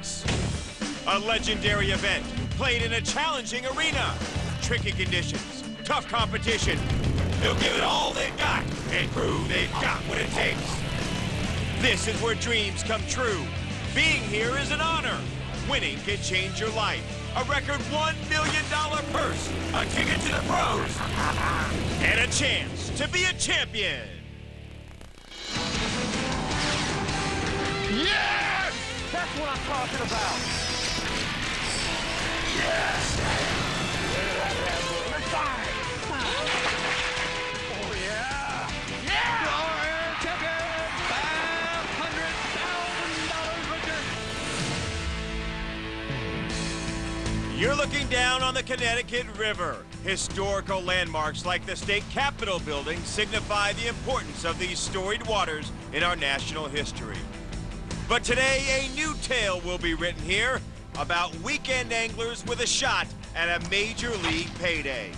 Olympics. A legendary event played in a challenging arena. Tricky conditions, tough competition. They'll give it all they've got and prove they've got what it takes. This is where dreams come true. Being here is an honor. Winning can change your life. A record $1 million purse, a ticket to the pros, and a chance to be a champion. Yes! That's what I'm talking about. Yes! Oh, yeah! Yeah! Your ticket! $500,000 return. You're looking down on the Connecticut River. Historical landmarks like the State Capitol building signify the importance of these storied waters in our national history. But today, a new tale will be written here about weekend anglers with a shot at a major league payday.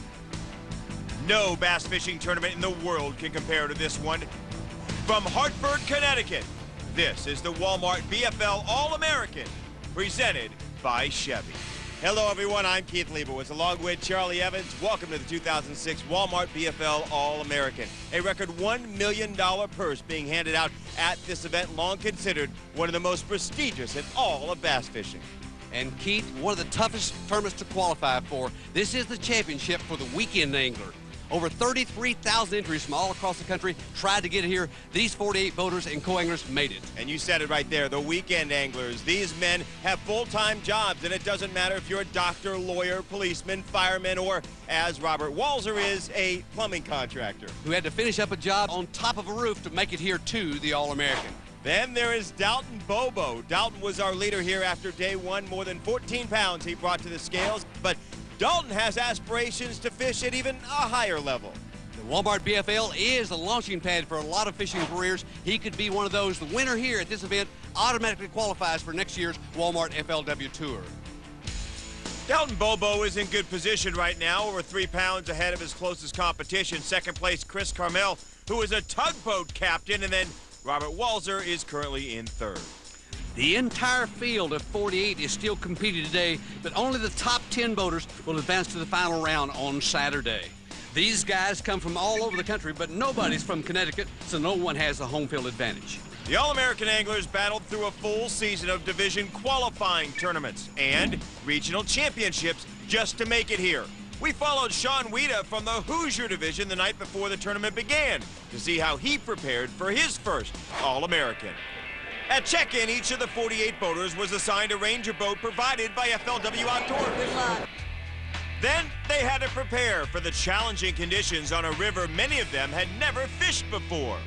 No bass fishing tournament in the world can compare to this one. From Hartford, Connecticut, this is the Walmart BFL All American, presented by Chevy. Hello, everyone. I'm Keith Leibowitz, along with Charlie Evans. Welcome to the 2006 Walmart BFL All American. A record $1 million purse being handed out at this event, long considered one of the most prestigious in all of bass fishing. And Keith, one of the toughest tournaments to qualify for. This is the championship for the weekend angler. Over 33,000 entries from all across the country tried to get here. These 48 boaters and co-anglers made it. And you said it right there, the weekend anglers. These men have full-time jobs, and it doesn't matter if you're a doctor, lawyer, policeman, fireman, or, as Robert Walser is, a plumbing contractor. Who had to finish up a job on top of a roof to make it here to the All-American. Then there is Dalton Bobo. Dalton was our leader here after day one. More than 14 pounds he brought to the scales, but Dalton has aspirations to fish at even a higher level. The Walmart BFL is a launching pad for a lot of fishing careers. He could be one of those. The winner here at this event automatically qualifies for next year's Walmart FLW Tour. Dalton Bobo is in good position right now, over 3 pounds ahead of his closest competition. Second place, Chris Carmel, who is a tugboat captain, and then Robert Walser is currently in third. The entire field of 48 is still competing today, but only the top 10 boaters will advance to the final round on Saturday. These guys come from all over the country, but nobody's from Connecticut, so no one has the home field advantage. The All-American anglers battled through a full season of division qualifying tournaments and regional championships just to make it here. We followed Sean Weeda from the Hoosier division the night before the tournament began to see how he prepared for his first All-American. At check-in, each of the 48 boaters was assigned a Ranger boat provided by FLW Outdoors. Good luck. Then they had to prepare for the challenging conditions on a river many of them had never fished before.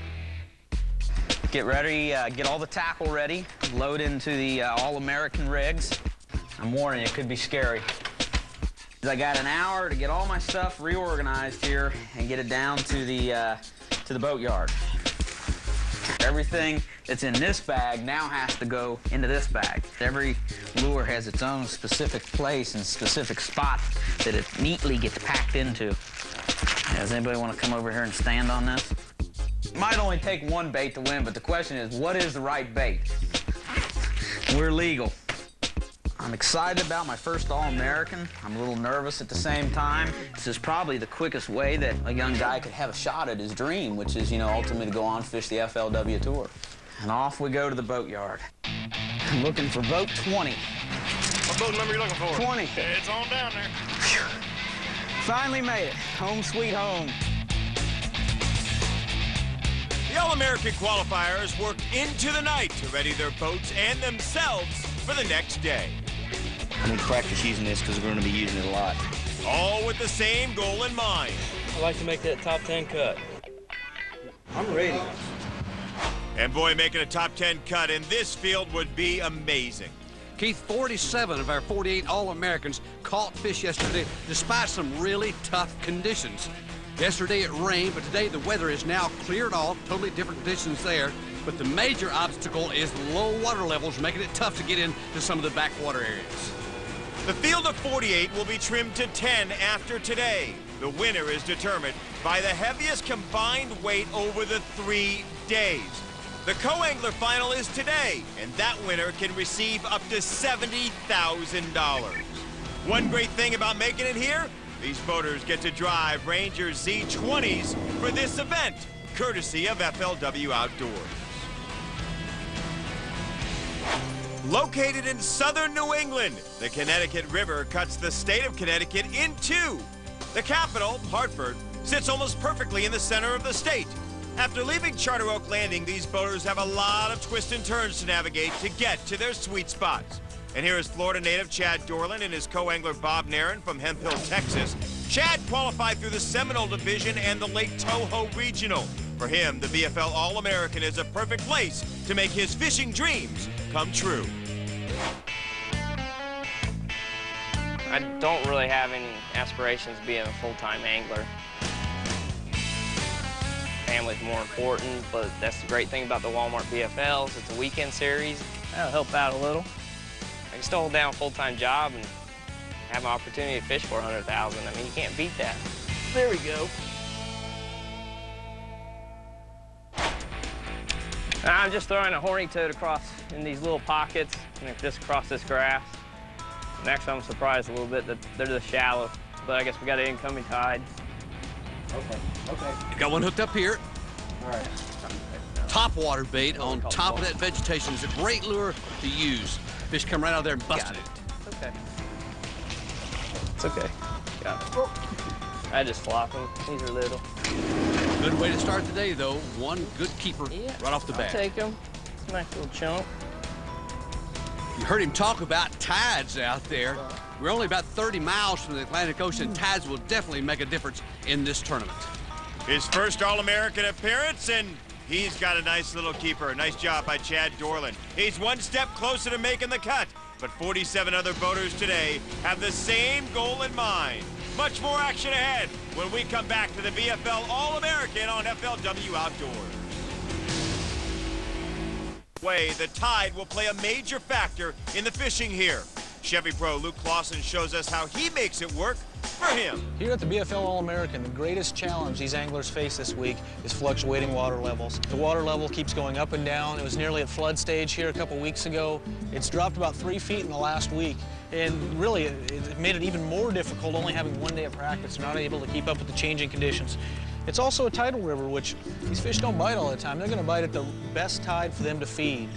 Get ready, get all the tackle ready, load into the All-American rigs. I'm warning you, it could be scary. I got an hour to get all my stuff reorganized here and get it down to the boat yard. Everything that's in this bag now has to go into this bag. Every lure has its own specific place and specific spot that it neatly gets packed into. Does anybody want to come over here and stand on this? It might only take one bait to win, but the question is, what is the right bait? We're legal. I'm excited about my first All-American. I'm a little nervous at the same time. This is probably the quickest way that a young guy could have a shot at his dream, which is, ultimately to go on fish the FLW Tour. And off we go to the boat yard. I'm looking for boat 20. What boat number are you looking for? 20. It's on down there. Phew. Finally made it. Home sweet home. The All-American qualifiers worked into the night to ready their boats and themselves for the next day. I need to practice using this because we're going to be using it a lot. All with the same goal in mind. I'd like to make that top 10 cut. I'm ready. And boy, making a top 10 cut in this field would be amazing. Keith, 47 of our 48 All-Americans caught fish yesterday despite some really tough conditions. Yesterday it rained, but today the weather is now cleared off, totally different conditions there. But the major obstacle is low water levels, making it tough to get into some of the backwater areas. The field of 48 will be trimmed to 10 after today. The winner is determined by the heaviest combined weight over the 3 days. The co-angler final is today, and that winner can receive up to $70,000. One great thing about making it here, these boaters get to drive Ranger Z20s for this event, courtesy of FLW Outdoors. Located in southern New England, the Connecticut River cuts the state of Connecticut in two. The capital, Hartford, sits almost perfectly in the center of the state. After leaving Charter Oak Landing, these boaters have a lot of twists and turns to navigate to get to their sweet spots. And here is Florida native Chad Dorland and his co-angler Bob Nairn from Hemp Hill, Texas. Chad qualified through the Seminole Division and the Lake Toho Regional. For him, the BFL All American is a perfect place to make his fishing dreams come true. I don't really have any aspirations of being a full-time angler. Family's more important, but that's the great thing about the Walmart BFLs. It's a weekend series. That'll help out a little. I can still hold down a full-time job and have an opportunity to fish for $100,000. I mean, you can't beat that. There we go. I'm just throwing a horny toad across in these little pockets and just across this grass. And actually, I'm surprised a little bit that they're just shallow, but I guess we got an incoming tide. Okay. Got one hooked up here. All right. Top water bait on top of that vegetation is a great lure to use. Fish come right out there and busted it. Okay. It's okay. Got it. I just flop them. These are little. Good way to start the day, though. One good keeper right off the bat. I'll take them. Nice little chunk. You heard him talk about tides out there. We're only about 30 miles from the Atlantic Ocean. Tides will definitely make a difference in this tournament. His first All-American appearance, and he's got a nice little keeper. Nice job by Chad Dorland. He's one step closer to making the cut, but 47 other boaters today have the same goal in mind. Much more action ahead when we come back to the BFL All-American on FLW Outdoors. The tide will play a major factor in the fishing here. Chevy Pro Luke Clausen shows us how he makes it work for him. Here at the BFL All-American, the greatest challenge these anglers face this week is fluctuating water levels. The water level keeps going up and down. It was nearly at flood stage here a couple weeks ago. It's dropped about 3 feet in the last week. And really, it made it even more difficult only having 1 day of practice. They're not able to keep up with the changing conditions. It's also a tidal river, which these fish don't bite all the time. They're going to bite at the best tide for them to feed.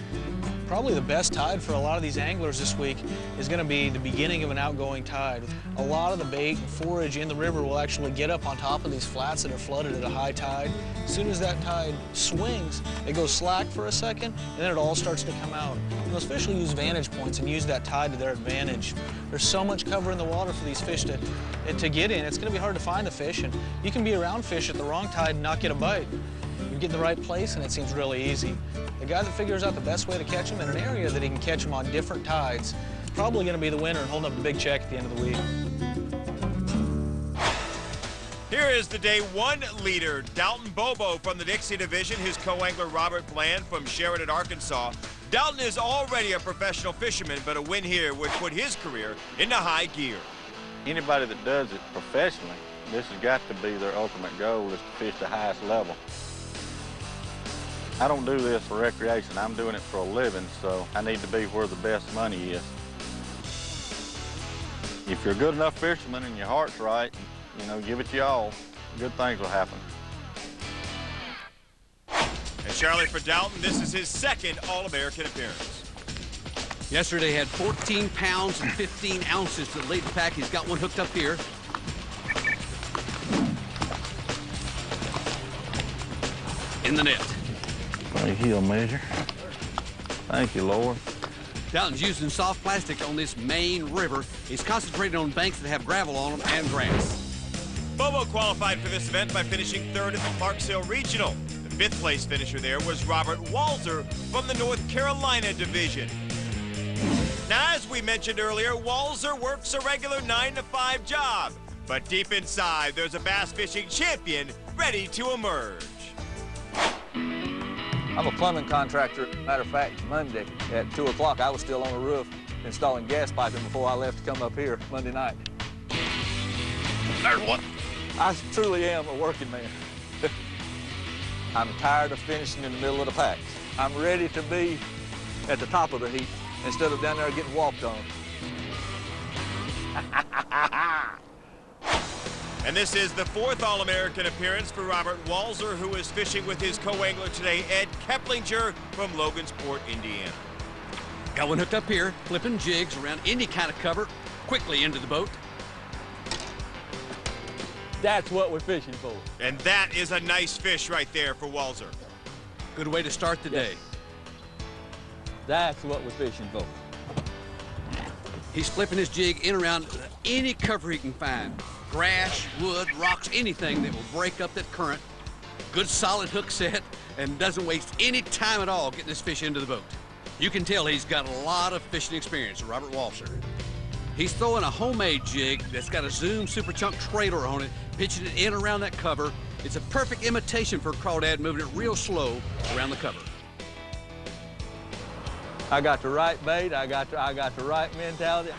Probably the best tide for a lot of these anglers this week is going to be the beginning of an outgoing tide. A lot of the bait and forage in the river will actually get up on top of these flats that are flooded at a high tide. As soon as that tide swings, it goes slack for a second, and then it all starts to come out. And those fish will use vantage points and use that tide to their advantage. There's so much cover in the water for these fish to get in. It's going to be hard to find the fish, and you can be around fish at the wrong tide and not get a bite. You get in the right place, and it seems really easy. The guy that figures out the best way to catch them in an area that he can catch them on different tides is probably going to be the winner and holding up the big check at the end of the week. Here is the day one leader, Dalton Bobo from the Dixie Division, his co-angler Robert Bland from Sheridan, Arkansas. Dalton is already a professional fisherman, but a win here would put his career into high gear. Anybody that does it professionally, this has got to be their ultimate goal, is to fish the highest level. I don't do this for recreation. I'm doing it for a living, so I need to be where the best money is. If you're a good enough fisherman and your heart's right, you know, give it your all, good things will happen. And Charlie, for Dalton, this is his second All-American appearance. Yesterday had 14 pounds and 15 ounces to lead the pack. He's got one hooked up here. In the net. My heel measure. Thank you, Lord. Dalton's using soft plastic on this main river. He's concentrating on banks that have gravel on them and grass. Bobo qualified for this event by finishing third at the Clarksville Regional. The fifth place finisher there was Robert Walser from the North Carolina Division. Now, as we mentioned earlier, Walser works a regular 9-to-5 job. But deep inside, there's a bass fishing champion ready to emerge. I'm a plumbing contractor. Matter of fact, Monday at 2 o'clock, I was still on the roof installing gas piping before I left to come up here Monday night. There's one. I truly am a working man. I'm tired of finishing in the middle of the pack. I'm ready to be at the top of the heap instead of down there getting walked on. And this is the 4th All-American appearance for Robert Walser, who is fishing with his co-angler today, Ed Keplinger from Logansport, Indiana. Got one hooked up here, flipping jigs around any kind of cover, quickly into the boat. That's what we're fishing for. And that is a nice fish right there for Walser. Good way to start the day. That's what we're fishing for. He's flipping his jig in around any cover he can find. Grass, wood, rocks, anything that will break up that current. Good solid hook set, and doesn't waste any time at all getting this fish into the boat. You can tell he's got a lot of fishing experience, Robert Walser. He's throwing a homemade jig that's got a Zoom Super Chunk trailer on it, pitching it in around that cover. It's a perfect imitation for a crawdad, moving it real slow around the cover. I got the right bait, I got the right mentality.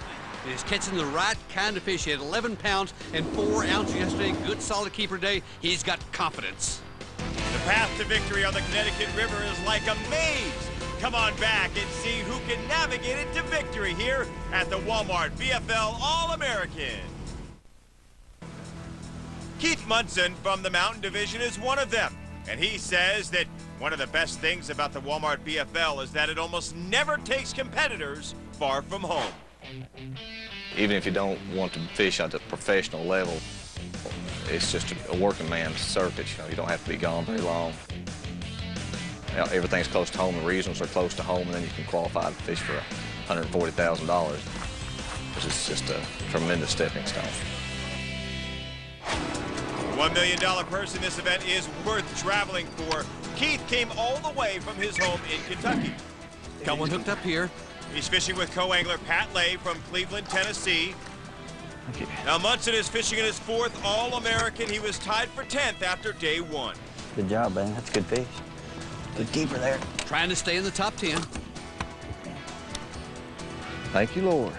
He's catching the right kind of fish. He had 11 pounds and 4 ounces yesterday. Good solid keeper day. He's got confidence. The path to victory on the Connecticut River is like a maze. Come on back and see who can navigate it to victory here at the Walmart BFL All American. Keith Munson from the Mountain Division is one of them, and he says that one of the best things about the Walmart BFL is that it almost never takes competitors far from home. Even if you don't want to fish at the professional level, it's just a working man's circuit. You know, you don't have to be gone very long. You know, everything's close to home, the regionals are close to home, and then you can qualify to fish for $140,000, which is just a tremendous stepping stone. The $1 million purse in this event is worth traveling for. Keith came all the way from his home in Kentucky. Got one hooked up here. He's fishing with co-angler Pat Lay from Cleveland, Tennessee. Okay. Now Munson is fishing in his 4th All-American. He was tied for 10th after day 1. Good job, man. That's a good fish. Good keeper there. Trying to stay in the top 10. Thank you, Lord.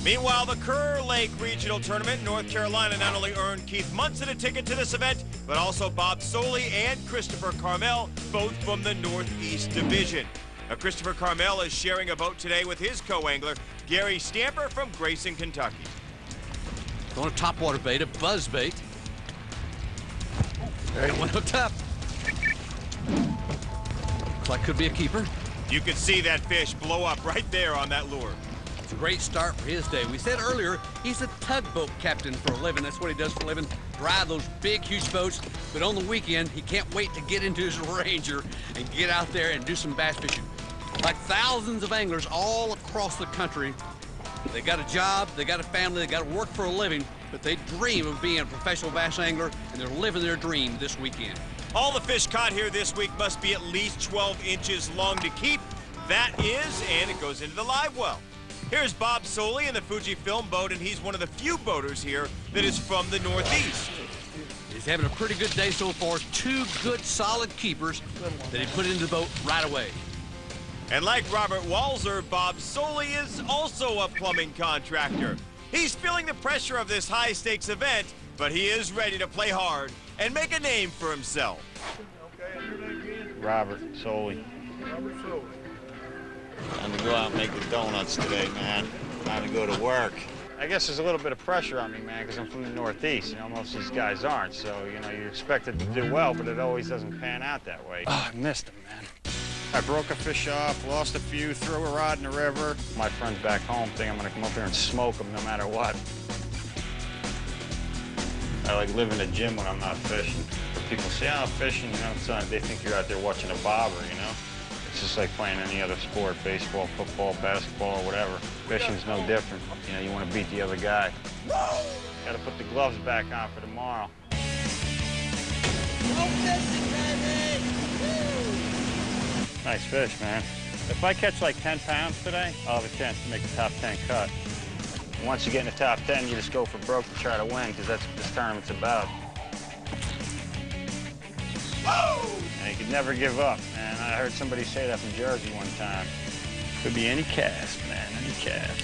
Meanwhile, the Kerr Lake Regional Tournament in North Carolina not only earned Keith Munson a ticket to this event, but also Bob Soley and Christopher Carmel, both from the Northeast Division. Now, Christopher Carmel is sharing a boat today with his co-angler, Gary Stamper from Grayson, Kentucky. On a topwater bait, a buzz bait. There one hooked up. Looks like could be a keeper. You can see that fish blow up right there on that lure. It's a great start for his day. We said earlier, he's a tugboat captain for a living. That's what he does for a living, drive those big, huge boats. But on the weekend, he can't wait to get into his Ranger and get out there and do some bass fishing. Like thousands of anglers all across the country, they got a job, they got a family, they got to work for a living, but they dream of being a professional bass angler, and they're living their dream this weekend. All the fish caught here this week must be at least 12 inches long to keep. That is, and it goes into the live well. Here's Bob Soley in the Fujifilm boat, and he's one of the few boaters here that is from the Northeast. He's having a pretty good day so far. 2 good, solid keepers that he put into the boat right away. And like Robert Walser, Bob Soley is also a plumbing contractor. He's feeling the pressure of this high-stakes event, but he is ready to play hard and make a name for himself. Robert Soley. Time to go out and make the donuts today, man. Time to go to work. I guess there's a little bit of pressure on me, man, because I'm from the Northeast. You know, most of these guys aren't. So, you know, you're expected to do well, but it always doesn't pan out that way. Oh, I missed him, man. I broke a fish off, lost a few, threw a rod in the river. My friends back home think I'm going to come up here and smoke them no matter what. I like live in the gym when I'm not fishing. People say, oh, fishing, you know, they think you're out there watching a bobber, you know? It's just like playing any other sport, baseball, football, basketball, or whatever. Fishing's no different. You know, you want to beat the other guy. Got to put the gloves back on for tomorrow. Nice fish, man. If I catch like 10 pounds today, I'll have a chance to make the top 10 cut. And once you get in the top 10, you just go for broke to try to win, because that's what this tournament's about. And you could never give up, man. I heard somebody say that from Jersey one time. Could be any cast, man, any cast.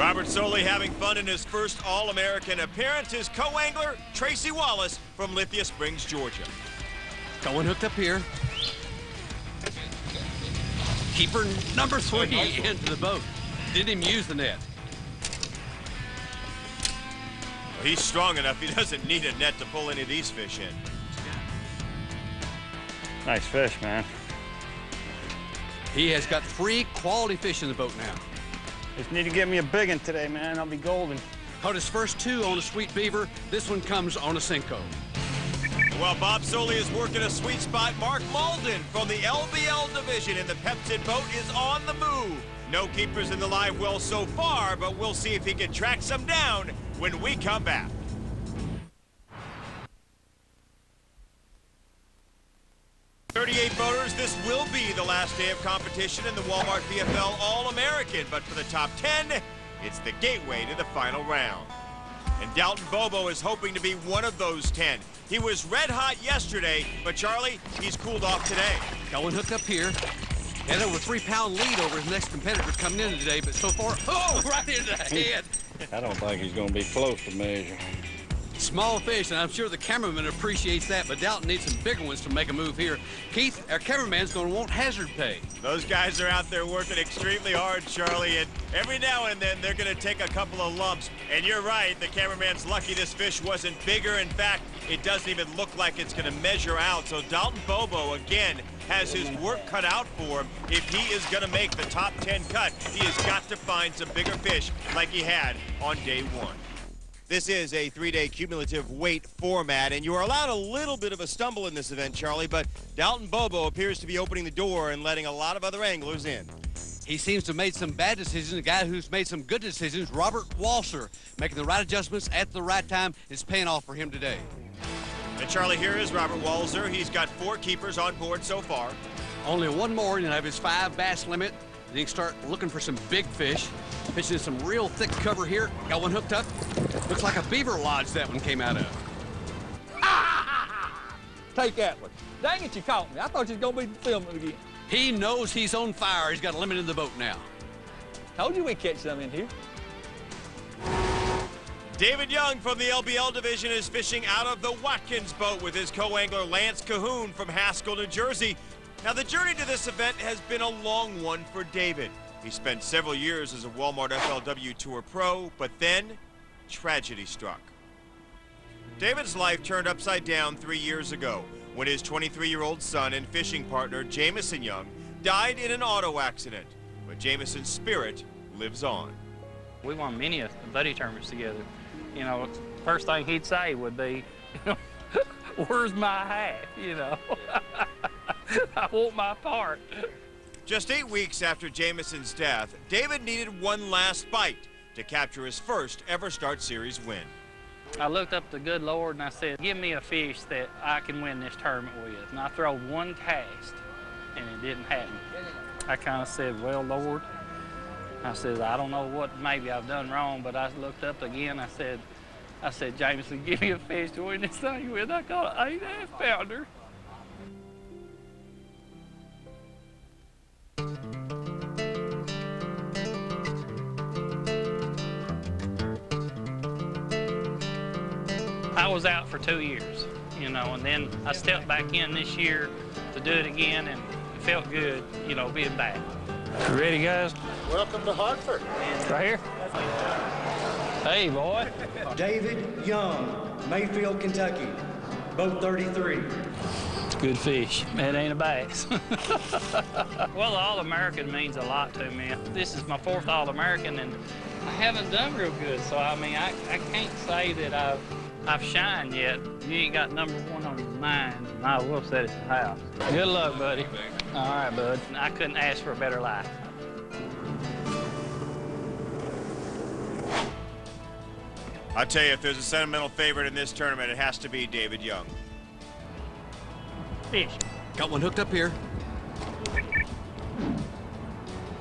Robert Soley having fun in his first All-American appearance. His co-angler, Tracy Wallace from Lithia Springs, Georgia. Going hooked up here. Keeper number 3 into the boat. Didn't even use the net. Well, he's strong enough. He doesn't need a net to pull any of these fish in. Nice fish, man. He has got 3 quality fish in the boat now. Just need to get me a big one today, man. I'll be golden. Caught his first 2 on a sweet beaver. This one comes on a Cinco. While Bob Soley is working a sweet spot, Mark Malden from the LBL division in the Pepsin boat is on the move. No keepers in the live well so far, but we'll see if he can track some down when we come back. "38 boaters, this will be the last day of competition in the Walmart BFL All American, but for the top 10, it's the gateway to the final round. And Dalton Bobo is hoping to be one of those 10. He was red hot yesterday, but Charlie, he's cooled off today. Going hooked up here. Had over a 3-pound lead over his next competitor coming in today, but so far, right into the head. I don't think he's going to be close to measure. Small fish, and I'm sure the cameraman appreciates that, but Dalton needs some bigger ones to make a move here. Keith, our cameraman's going to want hazard pay. Those guys are out there working extremely hard, Charlie, and every now and then they're going to take a couple of lumps. And you're right, the cameraman's lucky this fish wasn't bigger. In fact, it doesn't even look like it's going to measure out. So Dalton Bobo, again, has his work cut out for him. If he is going to make the top 10 cut, he has got to find some bigger fish like he had on day 1. This is a 3-day cumulative weight format, and you are allowed a little bit of a stumble in this event, Charlie, but Dalton Bobo appears to be opening the door and letting a lot of other anglers in. He seems to have made some bad decisions. A guy who's made some good decisions, Robert Walser, making the right adjustments at the right time, is paying off for him today. And Charlie, here is Robert Walser. He's got 4 keepers on board so far. Only one more, and he'll have his 5 bass limit. Then he can start looking for some big fish. Fishing some real thick cover here. Got one hooked up. Looks like a beaver lodge that one came out of. Take that one. Dang it, you caught me. I thought you was going to be filming again. He knows he's on fire. He's got a limit in the boat now. Told you we'd catch some in here. David Young from the LBL division is fishing out of the Watkins boat with his co-angler Lance Cahoon from Haskell, New Jersey. Now, the journey to this event has been a long one for David. He spent several years as a Walmart FLW Tour pro, but then tragedy struck. David's life turned upside down 3 years ago when his 23-year-old son and fishing partner, Jamison Young, died in an auto accident. But Jamison's spirit lives on. We won many of the buddy tournaments together. You know, first thing he'd say would be, where's my half, you know? I want my part. Just 8 weeks after Jamison's death, David needed one last bite to capture his first ever Start Series win. I looked up to the good Lord and I said, give me a fish that I can win this tournament with. And I threw one cast and it didn't happen. I kind of said, well, Lord, I said, I don't know what maybe I've done wrong, but I looked up again. I said, Jameson, give me a fish to win this thing with. I caught an 8.5 pounder. I was out for 2 years, you know, and then I stepped back in this year to do it again, and it felt good, you know, being back. You ready, guys? Welcome to Hartford. Right here? Hey, boy. David Young, Mayfield, Kentucky, boat 33. It's good fish. It ain't a bass. Well, the All-American means a lot to me. This is my 4th All-American, and I haven't done real good, so, I mean, I can't say that I've shined yet. You ain't got number 1 on your mind, and I will set it to the house. Good luck, buddy. All right, bud. I couldn't ask for a better life. I tell you, if there's a sentimental favorite in this tournament, it has to be David Young. Fish. Got one hooked up here.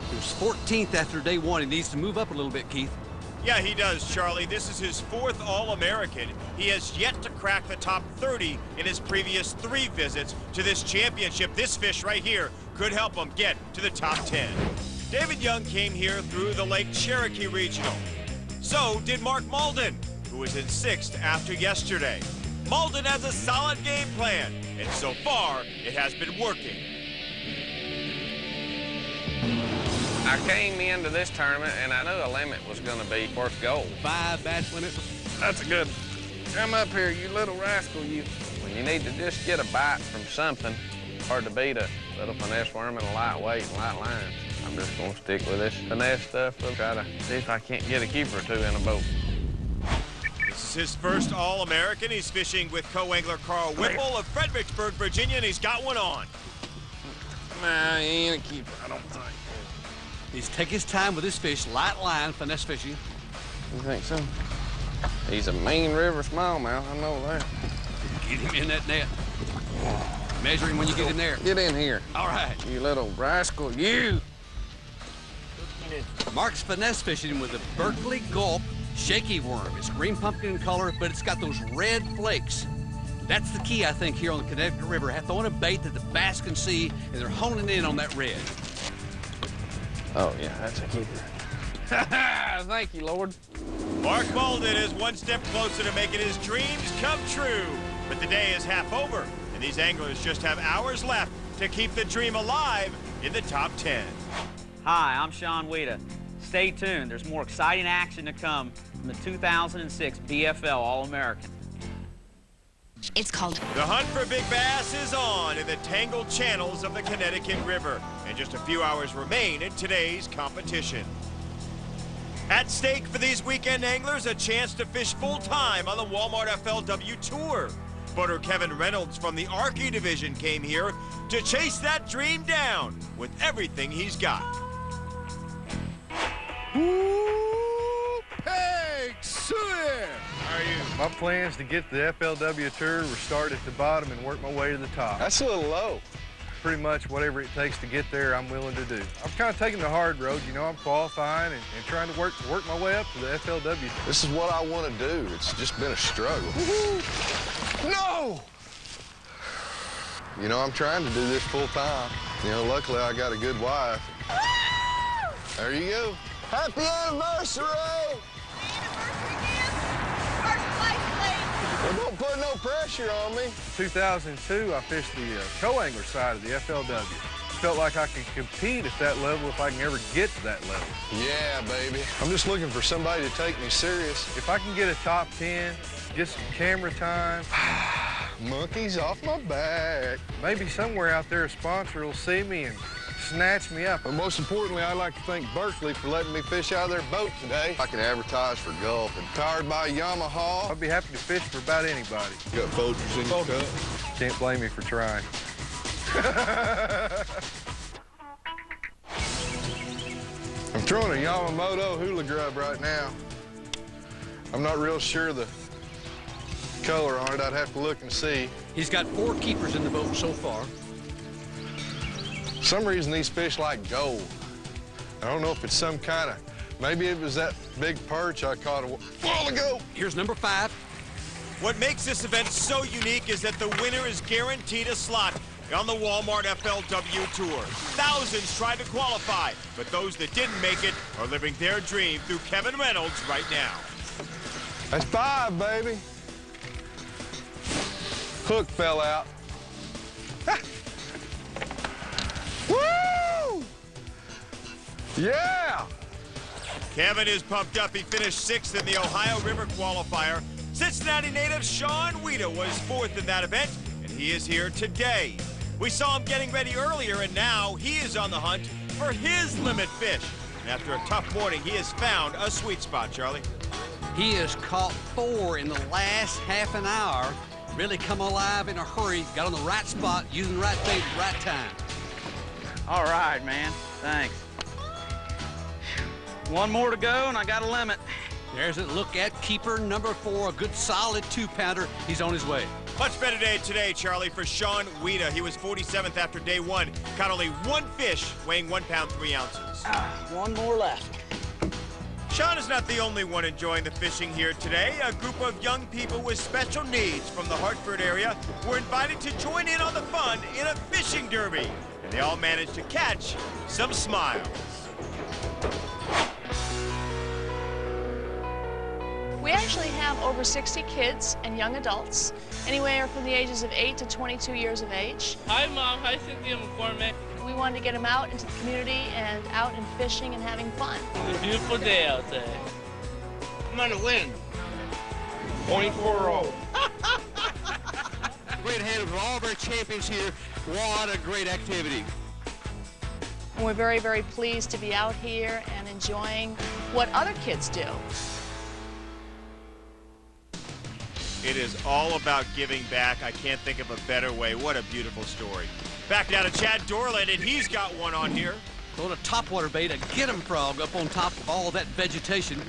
He was 14th after day 1. He needs to move up a little bit, Keith. Yeah, he does, Charlie. This is his 4th All-American. He has yet to crack the top 30 in his previous 3 visits to this championship. This fish right here could help him get to the top 10. David Young came here through the Lake Cherokee Regional. So did Mark Malden, who was in 6th after yesterday. Malden has a solid game plan, and so far, it has been working. I came into this tournament, and I knew the limit was going to be worth gold. 5 batch limit. That's a good one. Come up here, you little rascal, you. When you need to just get a bite from something, hard to beat a little finesse worm and a light weight and light lines. I'm just going to stick with this finesse stuff. We'll try to see if I can't get a keeper or two in a boat. This is his first All-American. He's fishing with co-angler Carl Whipple of Fredericksburg, Virginia, and he's got one on. Nah, he ain't a keeper, I don't think. He's taking his time with his fish, light line, finesse fishing. You think so? He's a mean river smallmouth, I know that. Get him in that net. Measure him when you get in there. Get in here. All right. You little rascal, you. Mark's finesse fishing with a Berkeley Gulp shaky worm. It's green pumpkin in color, but it's got those red flakes. That's the key, I think, here on the Connecticut River. Throwing a bait that the bass can see, and they're honing in on that red. Oh, yeah, that's a keeper. Thank you, Lord. Mark Malden is one step closer to making his dreams come true. But the day is half over, and these anglers just have hours left to keep the dream alive in the top 10. Hi, I'm Sean Weeda. Stay tuned. There's more exciting action to come from the 2006 BFL All American. It's called The hunt for big bass is on in the tangled channels of the Connecticut River, and just a few hours remain in today's competition. At stake for these weekend anglers, a chance to fish full-time on the Walmart FLW Tour. Boater Kevin Reynolds from the Archie Division came here to chase that dream down with everything he's got. Hey, Sue! How are you? My plans to get the FLW Tour were start at the bottom and work my way to the top. That's a little low. Pretty much whatever it takes to get there, I'm willing to do. I'm kind of taking the hard road, you know, I'm qualifying and trying to work my way up to the FLW. This is what I want to do. It's just been a struggle. No! You know, I'm trying to do this full time. You know, luckily I got a good wife. There you go. Happy anniversary! Well, don't put no pressure on me. 2002, I fished the co-angler side of the FLW. Felt like I could compete at that level if I can ever get to that level. Yeah, baby. I'm just looking for somebody to take me serious. If I can get a top 10, get some camera time. Monkeys off my back. Maybe somewhere out there a sponsor will see me and snatch me up. But most importantly, I'd like to thank Berkeley for letting me fish out of their boat today. I can advertise for Gulf and powered by Yamaha. I'd be happy to fish for about anybody. You got Folgers in your cup? Can't blame me for trying. I'm throwing a Yamamoto hula grub right now. I'm not real sure the color on it. I'd have to look and see. He's got 4 keepers in the boat so far. For some reason, these fish like gold. I don't know if it's some kind of, maybe it was that big perch I caught a while ago. Here's number 5. What makes this event so unique is that the winner is guaranteed a slot on the Walmart FLW Tour. Thousands tried to qualify, but those that didn't make it are living their dream through Kevin Reynolds right now. That's 5, baby. Hook fell out. Woo! Yeah! Kevin is pumped up. He finished 6th in the Ohio River qualifier. Cincinnati native Sean Weeda was 4th in that event, and he is here today. We saw him getting ready earlier, and now he is on the hunt for his limit fish. And after a tough morning, he has found a sweet spot, Charlie. He has caught 4 in the last half an hour. Really come alive in a hurry. Got on the right spot, using the right bait at the right time. All right, man. Thanks. One more to go, and I got a limit. There's a look at keeper number 4, a good solid 2-pounder. He's on his way. Much better day today, Charlie, for Sean Weeda. He was 47th after day 1. Caught only 1 fish, weighing 1 pound 3 ounces. One more left. Sean is not the only one enjoying the fishing here today. A group of young people with special needs from the Hartford area were invited to join in on the fun in a fishing derby. And they all managed to catch some smiles. We actually have over 60 kids and young adults, anywhere from the ages of 8 to 22 years of age. Hi, Mom. Hi, Cynthia McCormick. We wanted to get them out into the community and out and fishing and having fun. It's a beautiful day out there. I'm gonna win. 24-0. Great hand of all of our champions here. What a great activity. And we're very, very pleased to be out here and enjoying what other kids do. It is all about giving back. I can't think of a better way. What a beautiful story. Back down to Chad Dorland, and he's got one on here. Throwing a topwater bait, a get-em frog up on top of all that vegetation.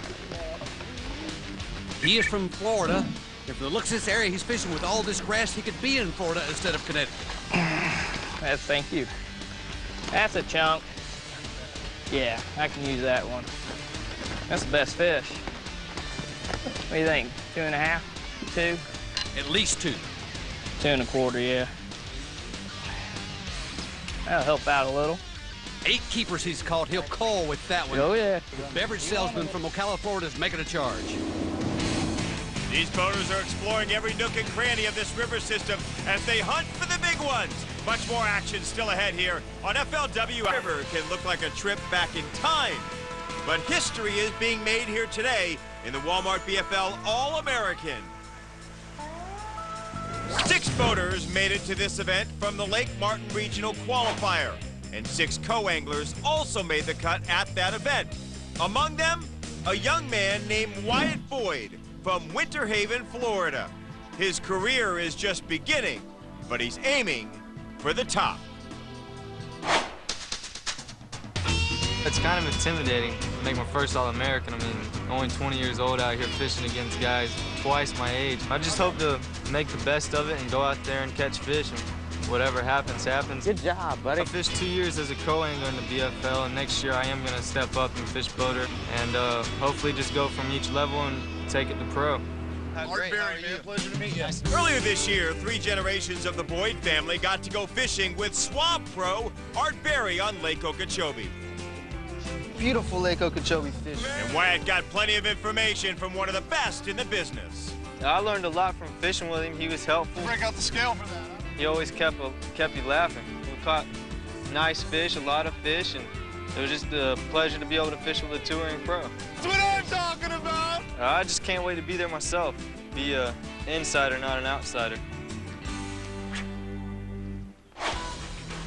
He is from Florida. If the looks of this area he's fishing with all this grass, he could be in Florida instead of Connecticut. Thank you. That's a chunk. Yeah, I can use that one. That's the best fish. What do you think? 2.5? 2? At least 2. 2 1/4, yeah. That'll help out a little. 8 keepers he's caught. He'll call with that one. Oh, yeah. The beverage salesman from Ocala, Florida is making a charge. These boaters are exploring every nook and cranny of this river system as they hunt for the big ones. Much more action still ahead here on FLW. River can look like a trip back in time, but history is being made here today in the Walmart BFL All American. 6 boaters made it to this event from the Lake Martin Regional Qualifier, and 6 co-anglers also made the cut at that event. Among them, a young man named Wyatt Boyd from Winter Haven, Florida. His career is just beginning, but he's aiming for the top. It's kind of intimidating to make my first All-American. I mean, only 20 years old out here fishing against guys twice my age. I just hope to make the best of it and go out there and catch fish, and whatever happens, happens. Good job, buddy. I fished 2 years as a co-angler in the BFL, and next year I am going to step up and fish boater and hopefully just go from each level and take it to pro. Art Berry, man. Pleasure to meet you. Earlier this year, 3 generations of the Boyd family got to go fishing with Swamp Pro Art Berry on Lake Okeechobee. Beautiful Lake Okeechobee fish. And Wyatt got plenty of information from one of the best in the business. I learned a lot from fishing with him. He was helpful. Break out the scale for that, huh? He always kept you laughing. We caught nice fish, a lot of fish, and it was just a pleasure to be able to fish with a touring pro. That's what I'm talking about! I just can't wait to be there myself. Be an insider, not an outsider.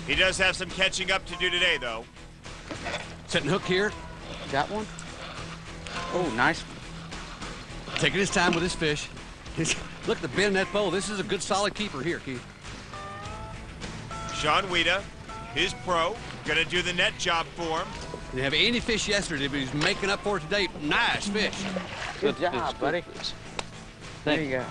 He does have some catching up to do today, though. Setting hook here. Got one? Oh, nice one. Taking his time with his fish. Look at the bend in that bow. This is a good, solid keeper here, Keith. Sean Weeda, his pro, gonna do the net job for him. Didn't have any fish yesterday, but he's making up for it today. Nice fish. Good job, buddy. There you go.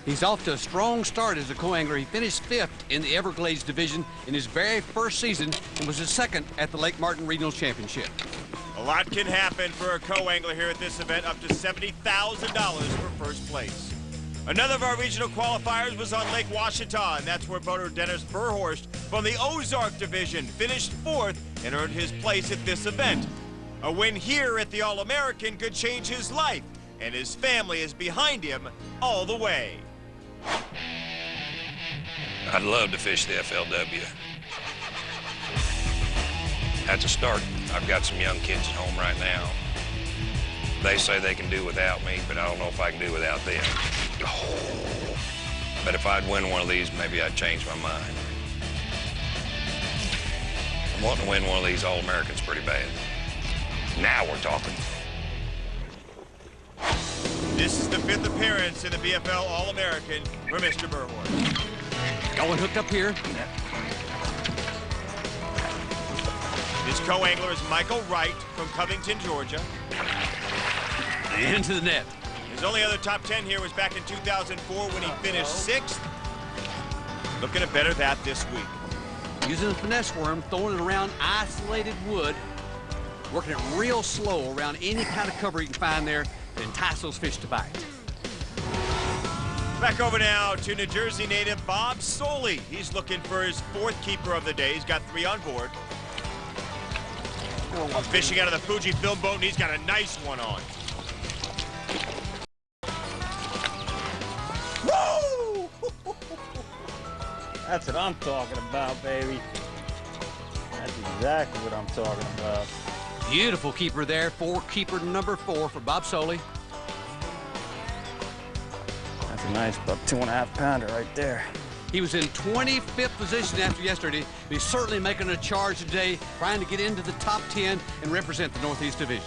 He's off to a strong start as a co-angler. He finished 5th in the Everglades division in his very first season and was his 2nd at the Lake Martin Regional Championship. A lot can happen for a co-angler here at this event, up to $70,000 for first place. Another of our regional qualifiers was on Lake Washita, and that's where boater Dennis Burhorst from the Ozark division finished 4th and earned his place at this event. A win here at the All American could change his life, and his family is behind him all the way. I'd love to fish the FLW. That's a start. I've got some young kids at home right now. They say they can do without me, but I don't know if I can do without them. But if I'd win one of these, maybe I'd change my mind. I'm wanting to win one of these All-Americans pretty bad. Now we're talking. This is the 5th appearance in the BFL All American for Mr. Burhorst. Got one hooked up here. His co-angler is Michael Wright from Covington, Georgia. Into the net. His only other top 10 here was back in 2004 when he finished 6th. Looking to better that this week. Using a finesse worm, throwing it around isolated wood, working it real slow around any kind of cover you can find there to entice those fish to bite. Back over now to New Jersey native Bob Soley. He's looking for his 4th keeper of the day. He's got 3 on board. Fishing out of the Fujifilm boat, and he's got a nice one on. That's what I'm talking about, baby. That's exactly what I'm talking about. Beautiful keeper there for keeper number 4 for Bob Soley. That's a nice about 2.5 pounder right there. He was in 25th position after yesterday, but he's certainly making a charge today, trying to get into the top 10 and represent the Northeast Division.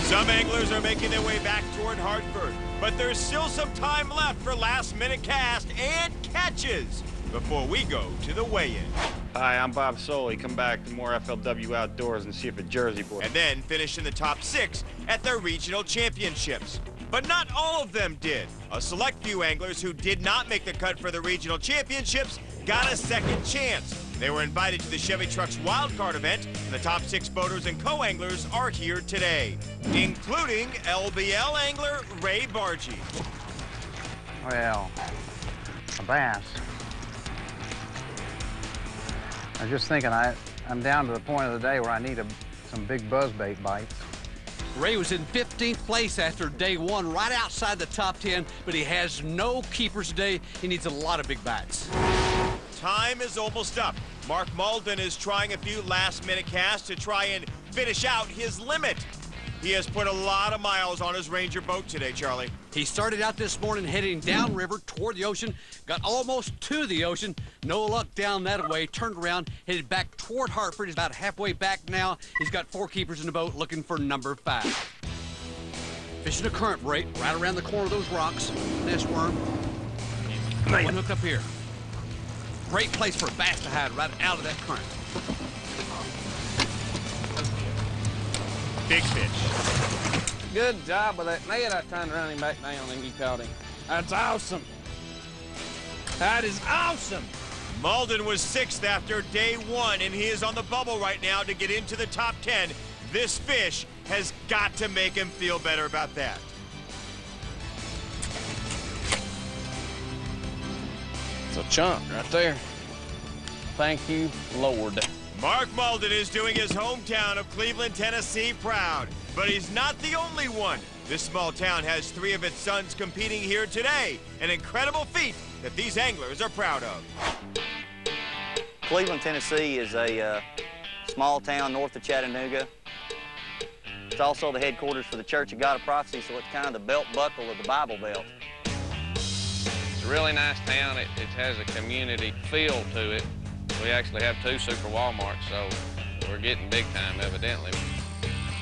Some anglers are making their way back toward Hartford, but there's still some time left for last-minute cast and catches before we go to the weigh-in. Hi, I'm Bob Soley. Come back to more FLW Outdoors and see if a Jersey boy. And then finish in the top 6 at their regional championships. But not all of them did. A select few anglers who did not make the cut for the regional championships got a second chance. They were invited to the Chevy Trucks Wildcard event, and the top 6 boaters and co-anglers are here today, including LBL angler Ray Bargee. Well, a bass. I was just thinking, I'm down to the point of the day where I need some big buzzbait bites. Ray was in 15th place after day 1, right outside the top 10, but he has no keepers today. He needs a lot of big bites. Time is almost up. Mark Malden is trying a few last-minute casts to try and finish out his limit. He has put a lot of miles on his Ranger boat today, Charlie. He started out this morning heading downriver toward the ocean, got almost to the ocean, no luck down that way, turned around, headed back toward Hartford. He's about halfway back now. He's got 4 keepers in the boat looking for number 5. Fishing a current break right around the corner of those rocks. Nest worm. One hooked up here. Great place for a bass to hide right out of that current. Big fish. Good job with that net. I turned around him back down and he caught him. That's awesome. That is awesome. Malden was 6th after day 1, and he is on the bubble right now to get into the top 10. This fish has got to make him feel better about that. It's a chunk right there. Thank you, Lord. Mark Malden is doing his hometown of Cleveland, Tennessee proud, but he's not the only one. This small town has 3 of its sons competing here today, an incredible feat that these anglers are proud of. Cleveland, Tennessee is a small town north of Chattanooga. It's also the headquarters for the Church of God of Prophecy, so it's kind of the belt buckle of the Bible Belt. It's a really nice town. It has a community feel to it. We actually have 2 super Walmarts, so we're getting big time, evidently.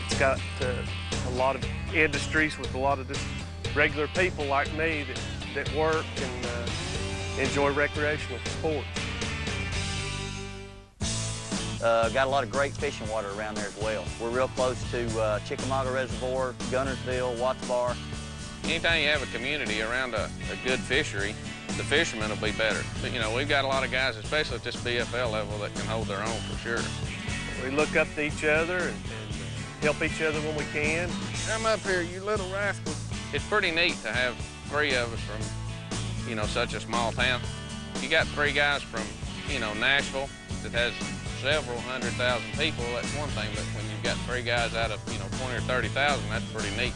It's got a lot of industries with a lot of just regular people like me that work and enjoy recreational sports. Got a lot of great fishing water around there as well. We're real close to Chickamauga Reservoir, Gunnersville, Watts Bar. Anytime you have a community around a good fishery, the fishermen will be better. But, you know, we've got a lot of guys, especially at this BFL level, that can hold their own for sure. We look up to each other and help each other when we can. Come up here, you little rascal. It's pretty neat to have 3 of us from, you know, such a small town. You got 3 guys from, you know, Nashville that has several 100,000 people, that's one thing, but when you've got 3 guys out of, you know, 20 or 30,000, that's pretty neat.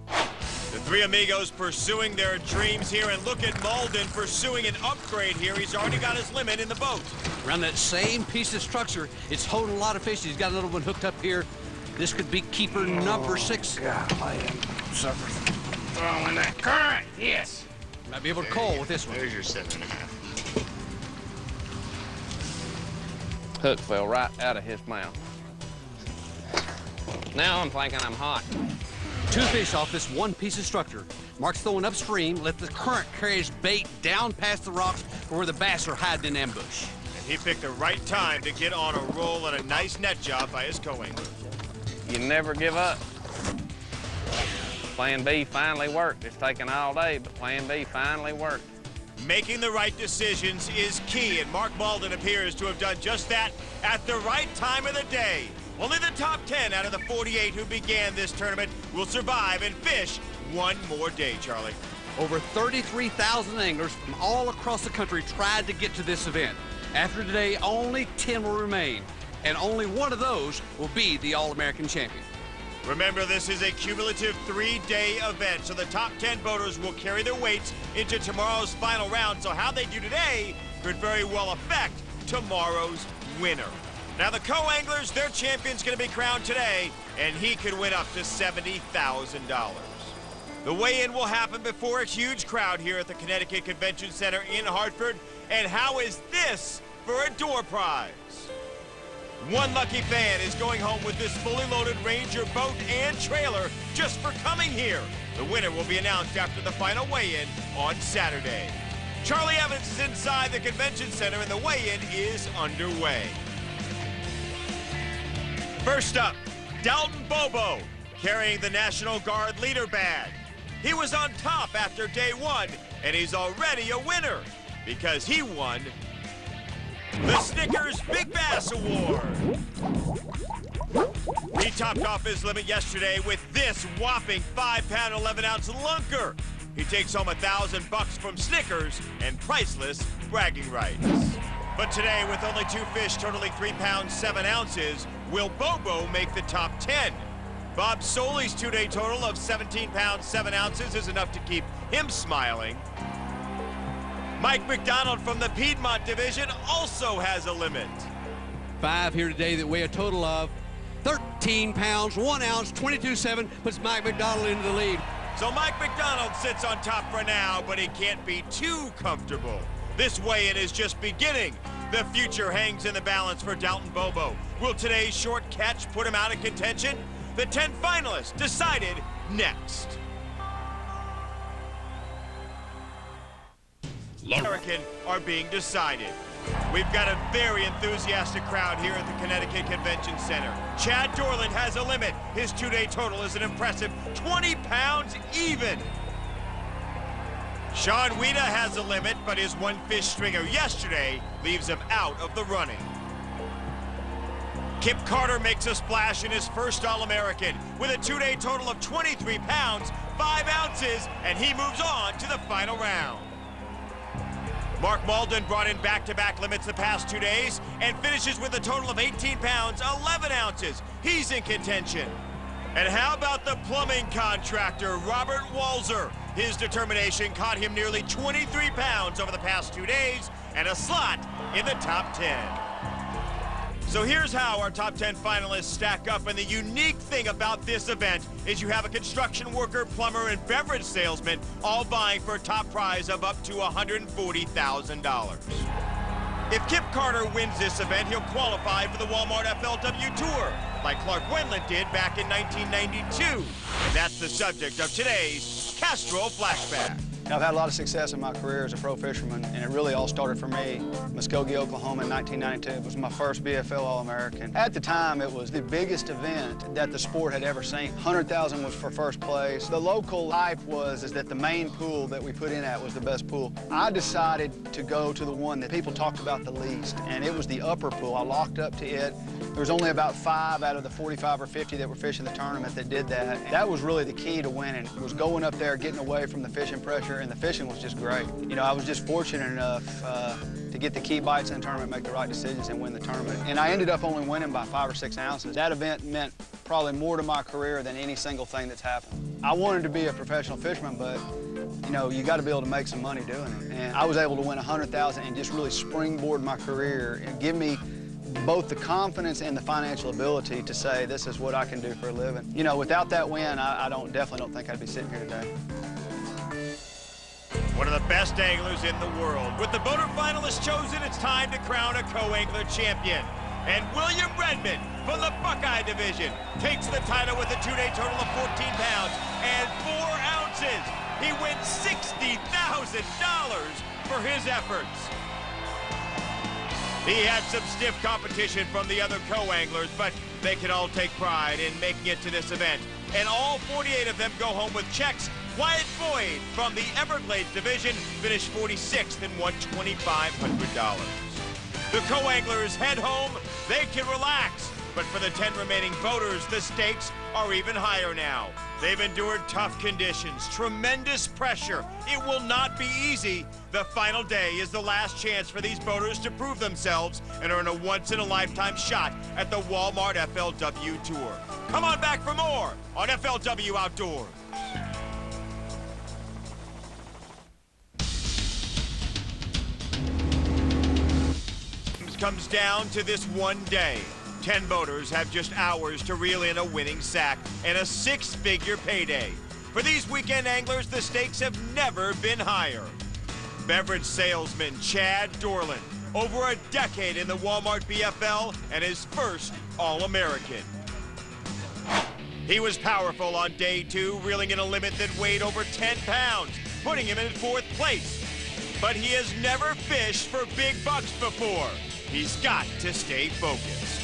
The 3 amigos pursuing their dreams here, and look at Malden pursuing an upgrade here. He's already got his limit in the boat. Around that same piece of structure, it's holding a lot of fish. He's got another one hooked up here. This could be keeper number 6. God, I am suffering. Throwing that current, yes. Might be able to call with this one. There's your 7.5. Hook fell right out of his mouth. Now I'm thinking I'm hot. 2 fish off this one piece of structure. Mark's throwing upstream, let the current carry his bait down past the rocks for where the bass are hiding in ambush. And he picked the right time to get on a roll and a nice net job by his co-angler. You never give up. Plan B finally worked. It's taken all day, but Plan B finally worked. Making the right decisions is key, and Mark Malden appears to have done just that at the right time of the day. Only the top 10 out of the 48 who began this tournament will survive and fish one more day, Charlie. Over 33,000 anglers from all across the country tried to get to this event. After today, only 10 will remain, and only one of those will be the All-American champion. Remember, this is a cumulative 3-day event, so the top 10 boaters will carry their weights into tomorrow's final round, so how they do today could very well affect tomorrow's winner. Now, the co-anglers, their champion's going to be crowned today, and he could win up to $70,000. The weigh-in will happen before a huge crowd here at the Connecticut Convention Center in Hartford, and how is this for a door prize? One lucky fan is going home with this fully loaded Ranger boat and trailer just for coming here. The winner will be announced after the final weigh-in on Saturday. Charlie Evans is inside the convention center and the weigh-in is underway. First up, Dalton Bobo, carrying the National Guard leader badge. He was on top after day one, and he's already a winner because he won the Snickers Big Bass Award. He topped off his limit yesterday with this whopping 5-pound, 11-ounce lunker. He takes home $1,000 from Snickers and priceless bragging rights. But today, with only 2 fish totaling 3 pounds, 7 ounces, will Bobo make the top 10? Bob Soley's 2-day total of 17 pounds, 7 ounces is enough to keep him smiling. Mike McDonald from the Piedmont Division also has a limit. 5 here today that weigh a total of 13 pounds, 1 ounce, 22.7, puts Mike McDonald into the lead. So Mike McDonald sits on top for now, but he can't be too comfortable. This weigh-in is just beginning. The future hangs in the balance for Dalton Bobo. Will today's short catch put him out of contention? The 10 finalists decided next. American are being decided. We've got a very enthusiastic crowd here at the Connecticut Convention Center. Chad Dorland has a limit. His 2-day total is an impressive 20 pounds even. Sean Weeda has a limit, but his 1-fish stringer yesterday leaves him out of the running. Kip Carter makes a splash in his first All-American with a 2-day total of 23 pounds, 5 ounces, and he moves on to the final round. Mark Malden brought in back-to-back limits the past 2 days and finishes with a total of 18 pounds, 11 ounces. He's in contention. And how about the plumbing contractor, Robert Walser? His determination caught him nearly 23 pounds over the past 2 days and a slot in the top 10. So here's how our top 10 finalists stack up, and the unique thing about this event is you have a construction worker, plumber, and beverage salesman all vying for a top prize of up to $140,000. If Kip Carter wins this event, he'll qualify for the Walmart FLW Tour, like Clark Wendlandt did back in 1992. And that's the subject of today's Castrol Flashback. I've had a lot of success in my career as a pro fisherman, and it really all started for me. Muskogee, Oklahoma in 1992. It was my first BFL All American. At the time, it was the biggest event that the sport had ever seen. 100,000 was for first place. The local hype was that the main pool that we put in at was the best pool. I decided to go to the one that people talked about the least, and it was the upper pool. I locked up to it. There was only about 5 out of the 45 or 50 that were fishing the tournament that did that. That was really the key to winning, was going up there, getting away from the fishing pressure, and the fishing was just great. You know, I was just fortunate enough to get the key bites in the tournament, make the right decisions, and win the tournament. And I ended up only winning by 5 or 6 ounces. That event meant probably more to my career than any single thing that's happened. I wanted to be a professional fisherman, but you know, you got to be able to make some money doing it. And I was able to win 100,000 and just really springboard my career and give me both the confidence and the financial ability to say this is what I can do for a living. You know, without that win, I definitely don't think I'd be sitting here today. One of the best anglers in the world. With the boater finalists chosen, it's time to crown a co-angler champion. And William Redmond from the Buckeye Division takes the title with a 2-day total of 14 pounds and 4 ounces. He wins $60,000 for his efforts. He had some stiff competition from the other co-anglers, but they can all take pride in making it to this event. And all 48 of them go home with checks. Wyatt Boyd from the Everglades Division finished 46th and won $2,500. The co-anglers head home, they can relax. But for the 10 remaining boaters, the stakes are even higher now. They've endured tough conditions, tremendous pressure. It will not be easy. The final day is the last chance for these boaters to prove themselves and earn a once-in-a-lifetime shot at the Walmart FLW Tour. Come on back for more on FLW Outdoors. Comes down to this one day. 10 boaters have just hours to reel in a winning sack and a six-figure payday. For these weekend anglers, the stakes have never been higher. Beverage salesman Chad Dorland, over a decade in the Walmart BFL and his first All-American. He was powerful on day 2, reeling in a limit that weighed over 10 pounds, putting him in 4th place. But he has never fished for big bucks before. He's got to stay focused.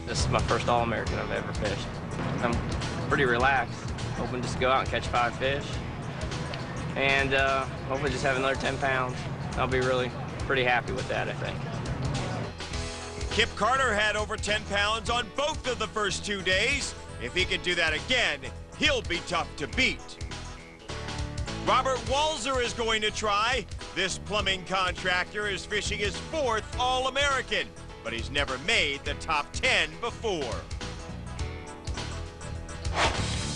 This is my first All-American I've ever fished. I'm pretty relaxed, hoping just to go out and catch 5 fish. And hopefully just have another 10 pounds. I'll be really pretty happy with that, I think. Kip Carter had over 10 pounds on both of the first 2 days. If he can do that again, he'll be tough to beat. Robert Walser is going to try. This plumbing contractor is fishing his 4th All-American, but he's never made the top 10 before.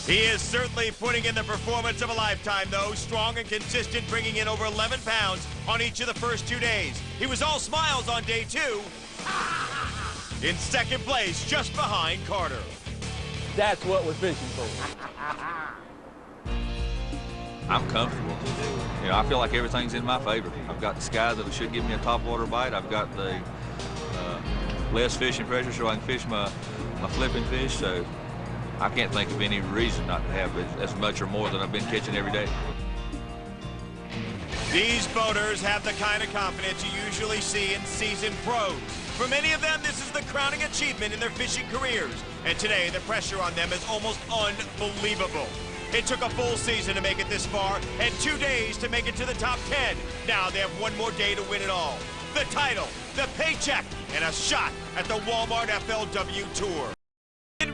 He is certainly putting in the performance of a lifetime, though, strong and consistent, bringing in over 11 pounds on each of the first 2 days. He was all smiles on day 2. In 2nd place, just behind Carter. That's what we're fishing for. I'm comfortable. You know, I feel like everything's in my favor. I've got the sky that should give me a topwater bite. I've got the less fishing pressure so I can fish my flipping fish. So I can't think of any reason not to have as much or more than I've been catching every day. These boaters have the kind of confidence you usually see in seasoned pros. For many of them, this is the crowning achievement in their fishing careers. And today, the pressure on them is almost unbelievable. It took a full season to make it this far and 2 days to make it to the top 10. Now they have one more day to win it all. The title, the paycheck, and a shot at the Walmart FLW Tour.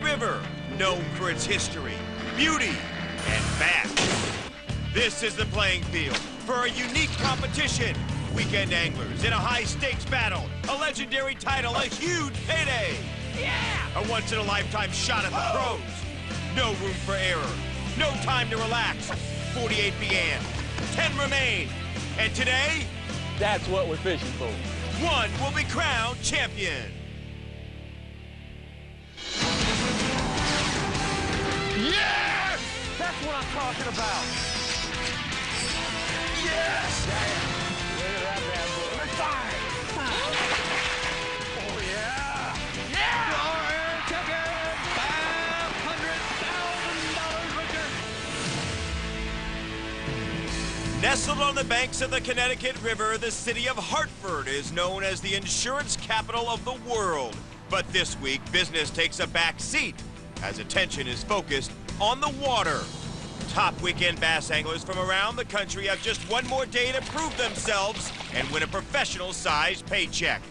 River, known for its history, beauty, and bass. This is the playing field for a unique competition. Weekend anglers in a high-stakes battle, a legendary title, a huge payday. Yeah! A once-in-a-lifetime shot at the pros. No room for error. No time to relax. 48 began. 10 remain. And today, that's what we're fishing for. One will be crowned champion. Yes! That's what I'm talking about. Yes! Look at that bad boy. Oh, yeah! Yeah! Your ticket! $500,000 richer. Nestled on the banks of the Connecticut River, the city of Hartford is known as the insurance capital of the world. But this week, business takes a back seat as attention is focused on the water. Top weekend bass anglers from around the country have just one more day to prove themselves and win a professional-sized paycheck.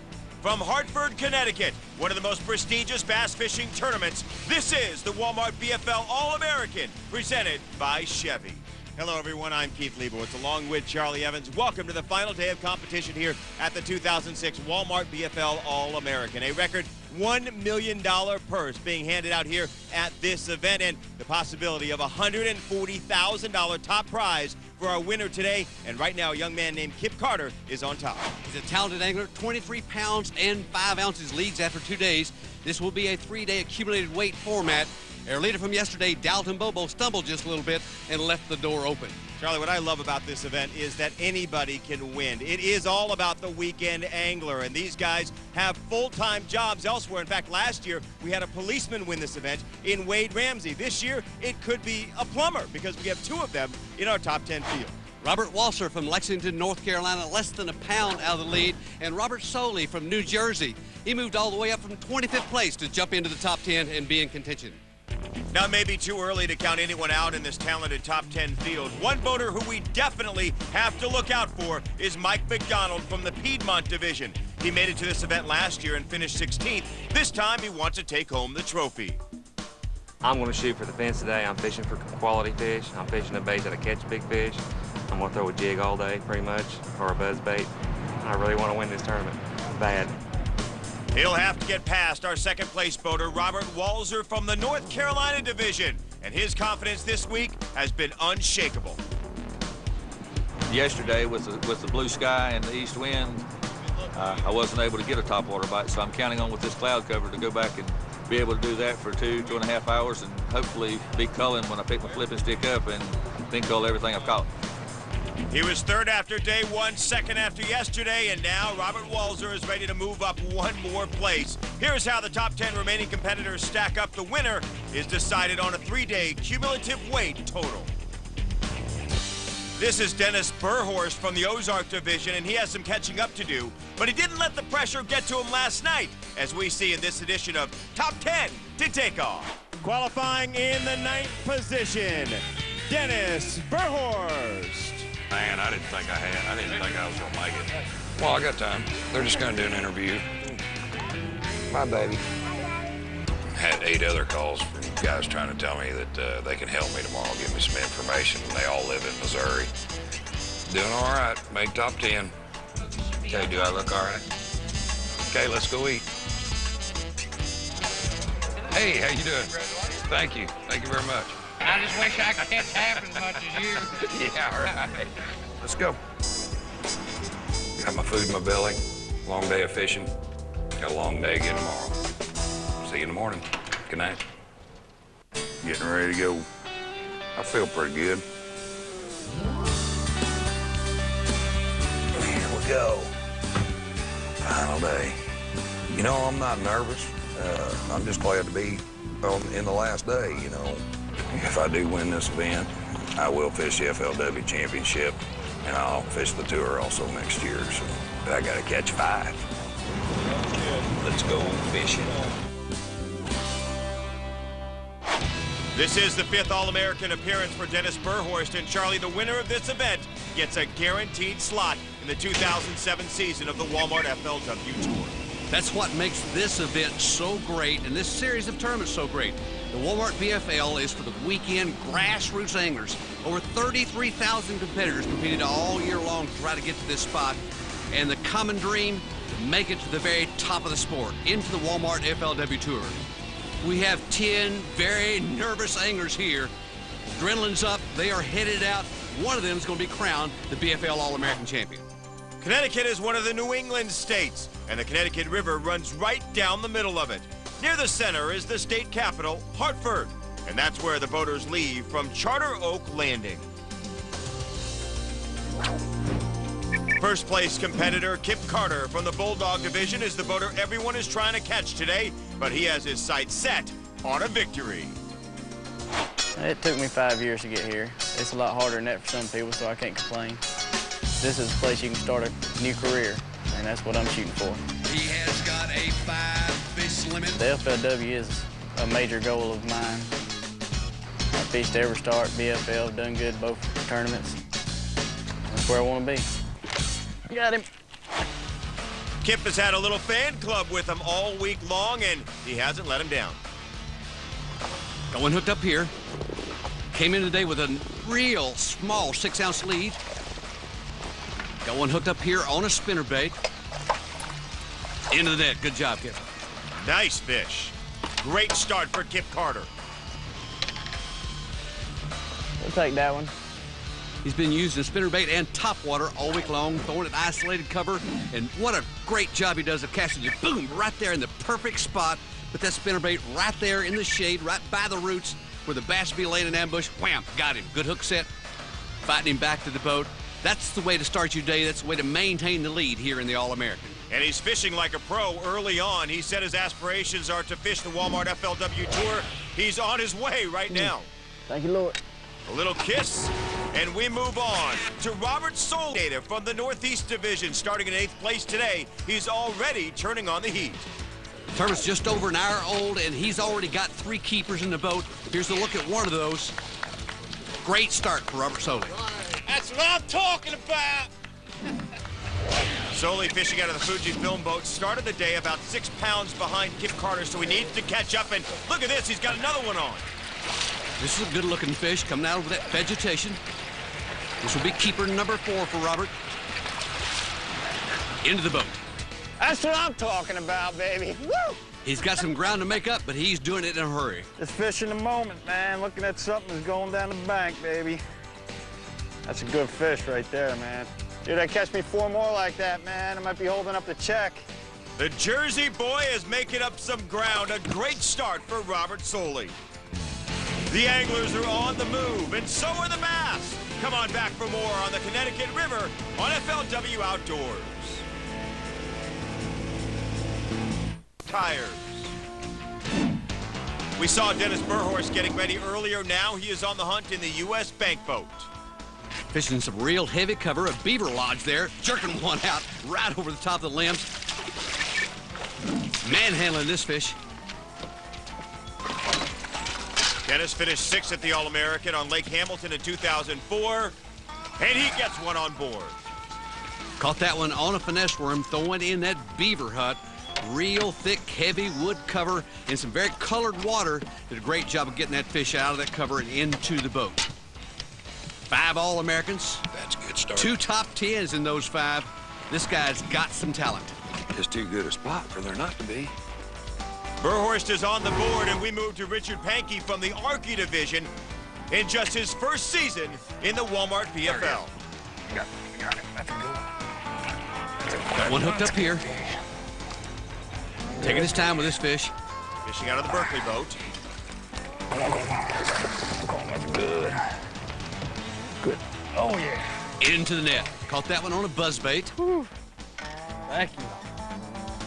From Hartford, Connecticut, one of the most prestigious bass fishing tournaments, this is the Walmart BFL All American, presented by Chevy. Hello, everyone. I'm Keith Leibowitz, along with Charlie Evans. Welcome to the final day of competition here at the 2006 Walmart BFL All American. A record $1 million purse being handed out here at this event, and the possibility of a $140,000 top prize for our winner today. And right now, a young man named Kip Carter is on top. He's a talented angler. 23 pounds and 5 ounces leads after 2 days. This will be a 3-day accumulated weight format. Our leader from yesterday, Dalton Bobo, stumbled just a little bit and left the door open. Charlie, what I love about this event is that anybody can win. It is all about the weekend angler, and these guys have full-time jobs elsewhere. In fact, last year, we had a policeman win this event in Wade Ramsey. This year, it could be a plumber because we have 2 of them in our top 10 field. Robert Walser from Lexington, North Carolina, less than a pound out of the lead, and Robert Soley from New Jersey. He moved all the way up from 25th place to jump into the top 10 and be in contention. Now, it may be too early to count anyone out in this talented top 10 field. One boater who we definitely have to look out for is Mike McDonald from the Piedmont Division. He made it to this event last year and finished 16th. This time, he wants to take home the trophy. I'm going to shoot for the fence today. I'm fishing for quality fish. I'm fishing a bait that'll catch big fish. I'm going to throw a jig all day, pretty much, or a buzz bait. I really want to win this tournament bad. He'll have to get past our second-place boater, Robert Walser from the North Carolina division, and his confidence this week has been unshakable. Yesterday, with the blue sky and the east wind, I wasn't able to get a topwater bite, so I'm counting on with this cloud cover to go back and be able to do that for 2.5 hours, and hopefully be culling when I pick my flipping stick up and then cull everything I've caught. He was third after day one, second after yesterday, and now Robert Walser is ready to move up one more place. Here's how the top 10 remaining competitors stack up. The winner is decided on a 3-day cumulative weight total. This is Dennis Burhorst from the Ozark division, and he has some catching up to do, but he didn't let the pressure get to him last night, as we see in this edition of Top 10 to Take Off. Qualifying in the 9th position, Dennis Burhorst. Man, I didn't think I was gonna make it. Well, I got time. They're just gonna do an interview. My baby. Had 8 other calls from guys trying to tell me that they can help me tomorrow, give me some information. They all live in Missouri. Doing all right, make top 10. Okay, do I look all right? Okay, let's go eat. Hey, how you doing? Thank you very much. I just wish I could catch half as much as you. Yeah, all right. Let's go. Got my food in my belly. Long day of fishing. Got a long day again tomorrow. See you in the morning. Good night. Getting ready to go. I feel pretty good. Here we go. Final day. You know, I'm not nervous. I'm just glad to be in the last day, you know. If I do win this event, I will fish the FLW Championship, and I'll fish the tour also next year. So I got to catch 5. Let's go fishing. This is the 5th All-American appearance for Dennis Burhorst, and Charlie, the winner of this event, gets a guaranteed slot in the 2007 season of the Walmart FLW Tour. That's what makes this event so great and this series of tournaments so great. The Walmart BFL is for the weekend grassroots anglers. Over 33,000 competitors competed all year long to try to get to this spot. And the common dream, to make it to the very top of the sport, into the Walmart FLW Tour. We have 10 very nervous anglers here. Adrenaline's up, they are headed out. One of them is going to be crowned the BFL All American champion. Connecticut is one of the New England states, and the Connecticut River runs right down the middle of it. Near the center is the state capital, Hartford, and that's where the boaters leave from Charter Oak Landing. First place competitor Kip Carter from the Bulldog division is the boater everyone is trying to catch today, but he has his sights set on a victory. It took me 5 years to get here. It's a lot harder than that for some people, so I can't complain. This is a place you can start a new career, and that's what I'm shooting for. He has got a 5-fish limit. The FLW is a major goal of mine. I fished every start, BFL, done good both tournaments. That's where I want to be. Got him. Kip has had a little fan club with him all week long, and he hasn't let him down. Got one hooked up here. Came in today with a real small 6-ounce lead. Got one hooked up here on a spinnerbait. Into the net. Good job, Kip. Nice fish. Great start for Kip Carter. We'll take that one. He's been using spinnerbait and topwater all week long, throwing it isolated cover, and what a great job he does of casting it. Boom, right there in the perfect spot. Put that spinnerbait right there in the shade, right by the roots, where the bass will be laying in ambush. Wham, got him. Good hook set. Fighting him back to the boat. That's the way to start your day. That's the way to maintain the lead here in the All-American. And he's fishing like a pro early on. He said his aspirations are to fish the Walmart FLW Tour. He's on his way right now. Thank you, Lord. A little kiss, and we move on to Robert Soul, native from the Northeast Division, starting in 8th place today. He's already turning on the heat. The tournament's just over an hour old, and he's already got 3 keepers in the boat. Here's a look at one of those. Great start for Robert Soley. That's what I'm talking about. Solely fishing out of the Fujifilm boat, started the day about 6 pounds behind Kip Carter, so he needs to catch up, and look at this, he's got another one on. This is a good-looking fish coming out of that vegetation. This will be keeper number 4 for Robert. Into the boat. That's what I'm talking about, baby. Woo! He's got some ground to make up, but he's doing it in a hurry. Just fishing the moment, man. Looking at something that's going down the bank, baby. That's a good fish right there, man. Dude, I catch me 4 more like that, man. I might be holding up the check. The Jersey boy is making up some ground. A great start for Robert Walser. The anglers are on the move, and so are the bass. Come on back for more on the Connecticut River on FLW Outdoors. Tires. We saw Dennis Burhorst getting ready earlier. Now he is on the hunt in the U.S. bank boat. Fishing some real heavy cover, a beaver lodge there, jerking one out right over the top of the limbs. Manhandling this fish. Dennis finished 6th at the All American on Lake Hamilton in 2004, and he gets one on board. Caught that one on a finesse worm, throwing in that beaver hut. Real thick, heavy wood cover in some very colored water. Did a great job of getting that fish out of that cover and into the boat. 5 All-Americans. That's a good start. 2 top 10s in those 5. This guy's got some talent. Just too good a spot for there not to be. Burhorst is on the board, and we move to Richard Pankey from the Archie division in just his first season in the Walmart BFL. Got it. That's a good one. Got one hooked up here. Taking his time with this fish. Fishing out of the Berkeley boat. That's good. Good. Oh, yeah. Into the net. Caught that one on a buzzbait. Thank you.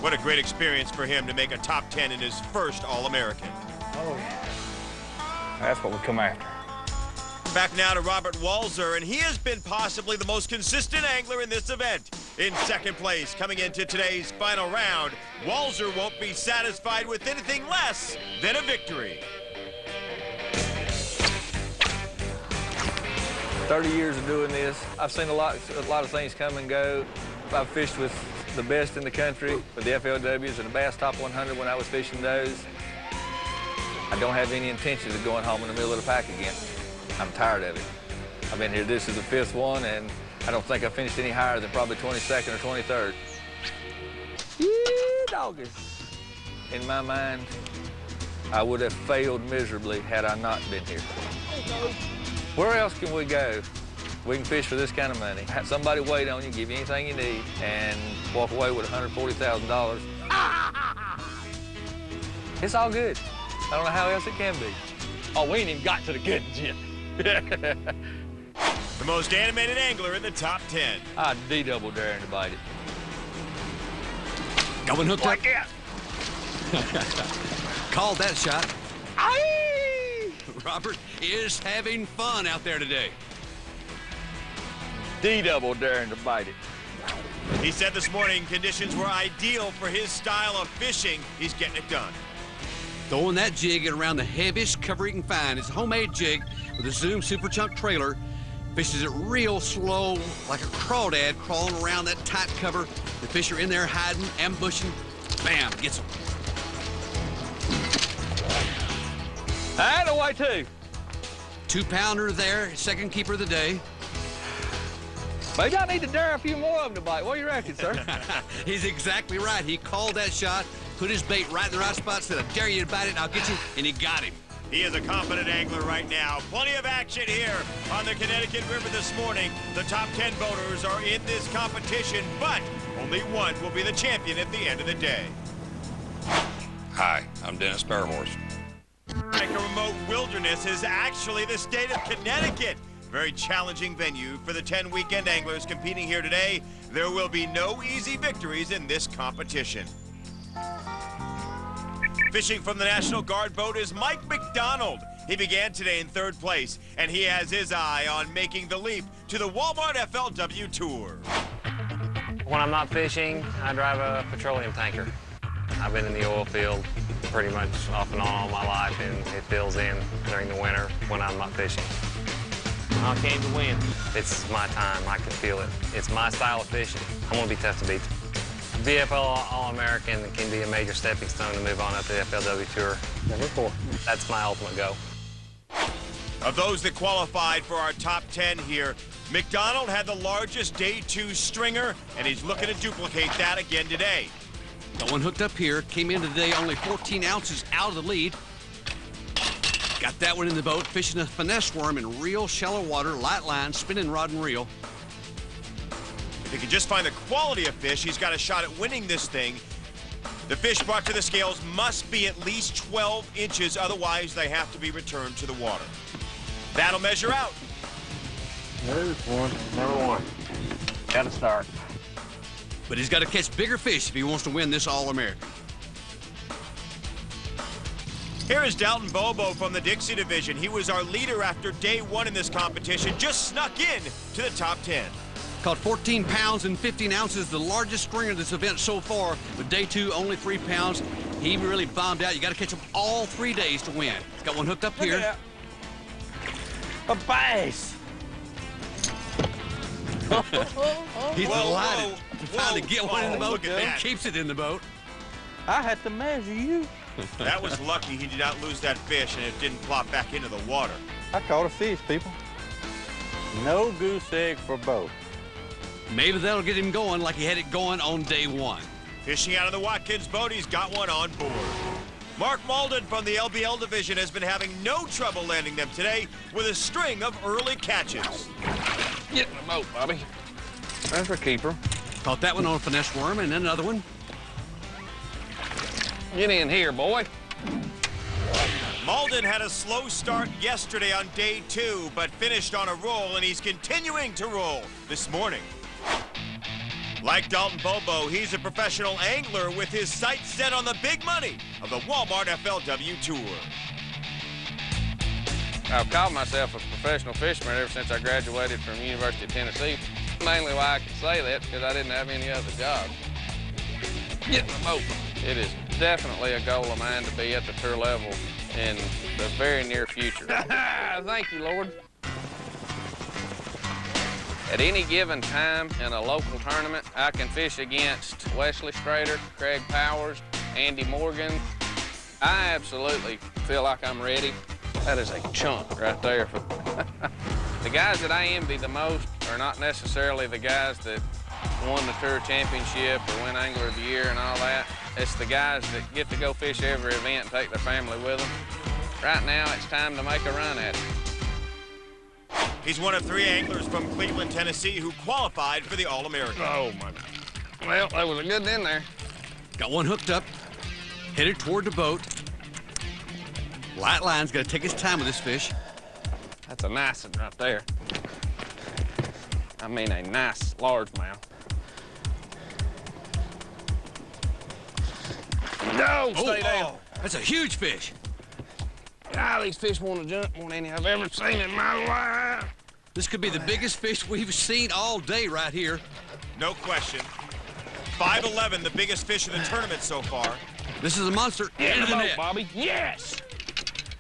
What a great experience for him to make a top 10 in his first All-American. Oh, yeah. That's what we come after. Back now to Robert Walser, and he has been possibly the most consistent angler in this event. In 2nd place, coming into today's final round, Walser won't be satisfied with anything less than a victory. 30 years of doing this, I've seen a lot of things come and go. I've fished with the best in the country, with the FLWs and the Bass Top 100 when I was fishing those. I don't have any intentions of going home in the middle of the pack again. I'm tired of it. I've been here, this is the 5th one, and I don't think I finished any higher than probably 22nd or 23rd. Doggies. In my mind, I would have failed miserably had I not been here. Where else can we go? We can fish for this kind of money. Have somebody wait on you, give you anything you need, and walk away with $140,000. It's all good. I don't know how else it can be. Oh, we ain't even got to the good yet. The most animated angler in the top 10. I'd double daring to bite it. Got one hooked like up. Called that shot. Aye! Robert is having fun out there today. Double daring to bite it. He said this morning conditions were ideal for his style of fishing. He's getting it done. Throwing that jig in around the heaviest cover he can find. It's a homemade jig with a Zoom Super Chunk trailer. Fishes it real slow, like a crawdad crawling around that tight cover. The fish are in there hiding, ambushing. Bam, gets him. And away too. 2-pounder there, 2nd keeper of the day. Maybe I need to dare a few more of them to bite. What do you reckon, sir? He's exactly right. He called that shot, put his bait right in the right spot, said, I dare you to bite it, and I'll get you, and he got him. He is a confident angler right now. Plenty of action here on the Connecticut River this morning. The top 10 boaters are in this competition, but only one will be the champion at the end of the day. Hi, I'm Dennis Burhorst. Like a remote wilderness is actually the state of Connecticut. Very challenging venue for the 10 weekend anglers competing here today. There will be no easy victories in this competition. Fishing from the National Guard boat is Mike McDonald. He began today in 3rd place, and he has his eye on making the leap to the Walmart FLW Tour. When I'm not fishing, I drive a petroleum tanker. I've been in the oil field pretty much off and on all my life, and it fills in during the winter when I'm not fishing. I came to win. It's my time. I can feel it. It's my style of fishing. I'm going to be tough to beat. BFL All American can be a major stepping stone to move on up to the FLW Tour. Number 4. That's my ultimate goal. Of those that qualified for our top 10 here, McDonald had the largest day 2 stringer, and he's looking to duplicate that again today. Got one hooked up here. Came in today only 14 ounces out of the lead. Got that one in the boat, fishing a finesse worm in real shallow water, light line, spinning rod and reel. If he can just find the quality of fish, he's got a shot at winning this thing. The fish brought to the scales must be at least 12 inches, otherwise they have to be returned to the water. That'll measure out. There's one, number one. Gotta start. But he's got to catch bigger fish if he wants to win this All-American. Here is Dalton Bobo from the Dixie Division. He was our leader after day one in this competition, just snuck in to the top 10. Caught 14 pounds and 15 ounces, the largest stringer of this event so far. But day two, only 3 pounds. He really bombed out. You got to catch him all 3 days to win. He's got one hooked up here. A bass. He's delighted to finally get one in the boat. Look at that. Keeps it in the boat. I had to measure you. That was lucky he did not lose that fish and it didn't plop back into the water. I caught a fish, people. No goose egg for both. Maybe that'll get him going like he had it going on day one. Fishing out of the Watkins boat, he's got one on board. Mark Malden from the LBL division has been having no trouble landing them today with a string of early catches. Get in the boat, Bobby. That's a keeper. Caught that one on a finesse worm and then another one. Get in here, boy. Malden had a slow start yesterday on day 2, but finished on a roll, and he's continuing to roll this morning. Like Dalton Bobo, he's a professional angler with his sights set on the big money of the Walmart FLW Tour. I've called myself a professional fisherman ever since I graduated from the University of Tennessee. Mainly why I can say that because I didn't have any other job. Get in the boat. It is definitely a goal of mine to be at the tour level in the very near future. Thank you, Lord. At any given time in a local tournament, I can fish against Wesley Strader, Craig Powers, Andy Morgan. I absolutely feel like I'm ready. That is a chunk right there. The guys that I envy the most are not necessarily the guys that won the tour championship or win Angler of the Year and all that. It's the guys that get to go fish every event and take their family with them. Right now, it's time to make a run at it. He's one of 3 anglers from Cleveland, Tennessee, who qualified for the All-American. Oh, my God. Well, that was a good in there. Got one hooked up, headed toward the boat. Light line's got to take his time with this fish. That's a nice one right there. I mean a nice largemouth. No, stay down. That's a huge fish. God, these fish want to jump more than any I've ever seen in my life. This could be the biggest fish we've seen all day right here. No question. 5'11", the biggest fish of the tournament so far. This is a monster. Get in the boat, net. Bobby. Yes!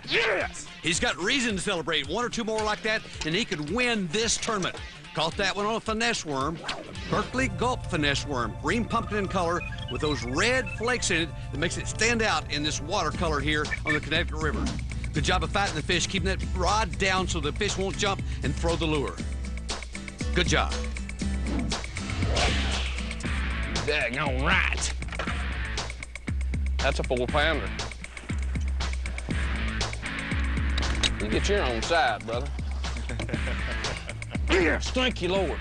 Yes! He's got reason to celebrate. 1 or 2 more like that, and he could win this tournament. Caught that one on a finesse worm. Berkeley Gulp finesse worm. Green pumpkin in color with those red flakes in it that makes it stand out in this watercolor here on the Connecticut River. Good job of fighting the fish, keeping that rod down so the fish won't jump and throw the lure. Good job. Daggone right. That's a 4-pounder. You get your own side, brother. Yes, thank you, Lord.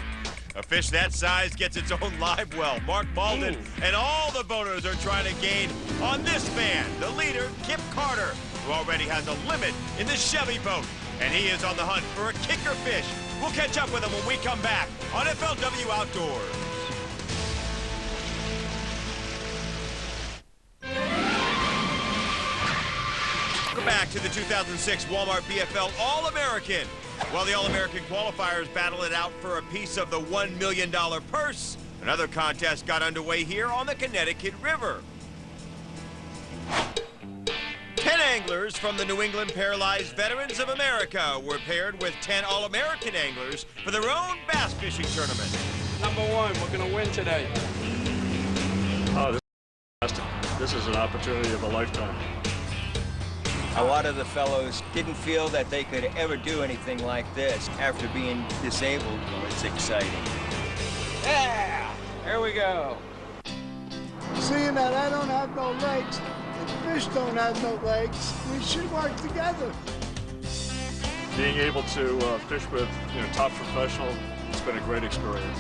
A fish that size gets its own live well. Mark Malden and all the boaters are trying to gain on this man, the leader, Kip Carter, who already has a limit in the Chevy boat. And he is on the hunt for a kicker fish. We'll catch up with him when we come back on FLW Outdoors. Welcome back to the 2006 Walmart BFL All American. While the All American qualifiers battle it out for a piece of the $1 million purse, another contest got underway here on the Connecticut River. 10 anglers from the New England Paralyzed Veterans of America were paired with 10 All-American anglers for their own bass fishing tournament. Number 1, we're going to win today. Oh, this is fantastic. This is an opportunity of a lifetime. A lot of the fellows didn't feel that they could ever do anything like this. After being disabled, it's exciting. Yeah! There we go. Seeing that I don't have no legs and fish don't have no legs, we should work together. Being able to fish with top professionals, it's been a great experience.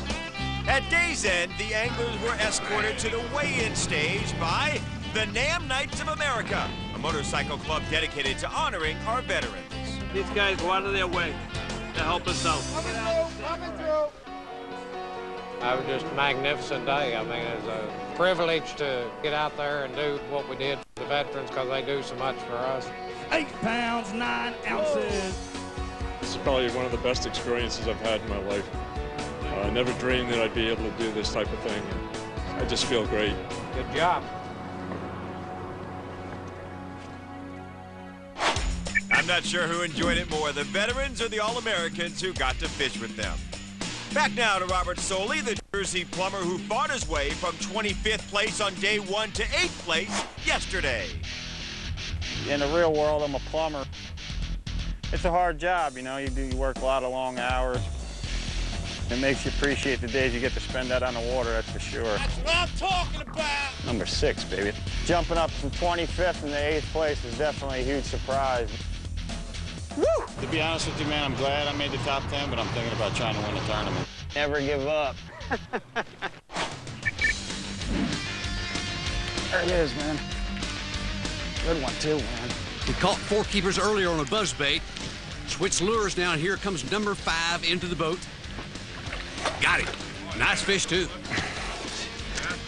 At day's end, the anglers were escorted to the weigh-in stage by the NAM Knights of America, a motorcycle club dedicated to honoring our veterans. These guys go out of their way to help us out. Coming through. It was just a magnificent day. I mean, it was a privilege to get out there and do what we did for the veterans because they do so much for us. 8 pounds, 9 ounces. This is probably one of the best experiences I've had in my life. I never dreamed that I'd be able to do this type of thing. I just feel great. Good job. I'm not sure who enjoyed it more, the veterans or the All-Americans who got to fish with them. Back now to Robert Soley, the Jersey plumber who fought his way from 25th place on day 1 to 8th place yesterday. In the real world, I'm a plumber. It's a hard job, you know. You work a lot of long hours. It makes you appreciate the days you get to spend out on the water, that's for sure. That's what I'm talking about. Number 6, baby. Jumping up from 25th into 8th place is definitely a huge surprise. Woo! To be honest with you, man, I'm glad I made the top 10, but I'm thinking about trying to win the tournament. Never give up. There it is, man. Good one, too, man. He caught 4 keepers earlier on a buzzbait. Switched lures now, and here comes number 5 into the boat. Got him. Nice fish, too.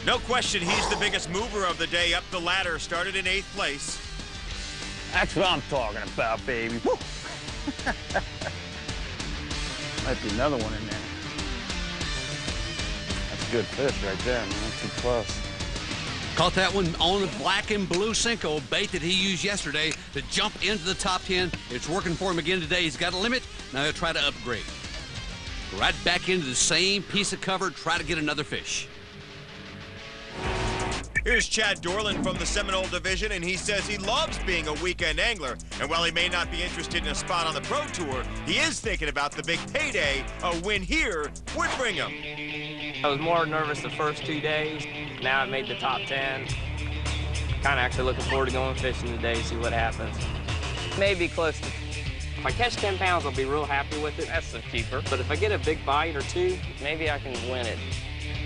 No question, he's the biggest mover of the day up the ladder, started in 8th place. That's what I'm talking about, baby. Woo! Might be another one in there. That's a good fish right there, man. Too close. Caught that one on the black and blue Cinco bait that he used yesterday to jump into the top 10. It's working for him again today. He's got a limit. Now he'll try to upgrade. Right back into the same piece of cover, try to get another fish. Here's Chad Dorland from the Seminole Division, and he says he loves being a weekend angler. And while he may not be interested in a spot on the Pro Tour, he is thinking about the big payday a win here would bring him. I was more nervous the first 2 days. Now I made the top 10. Kind of actually looking forward to going fishing today, see what happens. Maybe close to, if I catch 10 pounds, I'll be real happy with it. That's the keeper. But if I get a big bite or 2, maybe I can win it.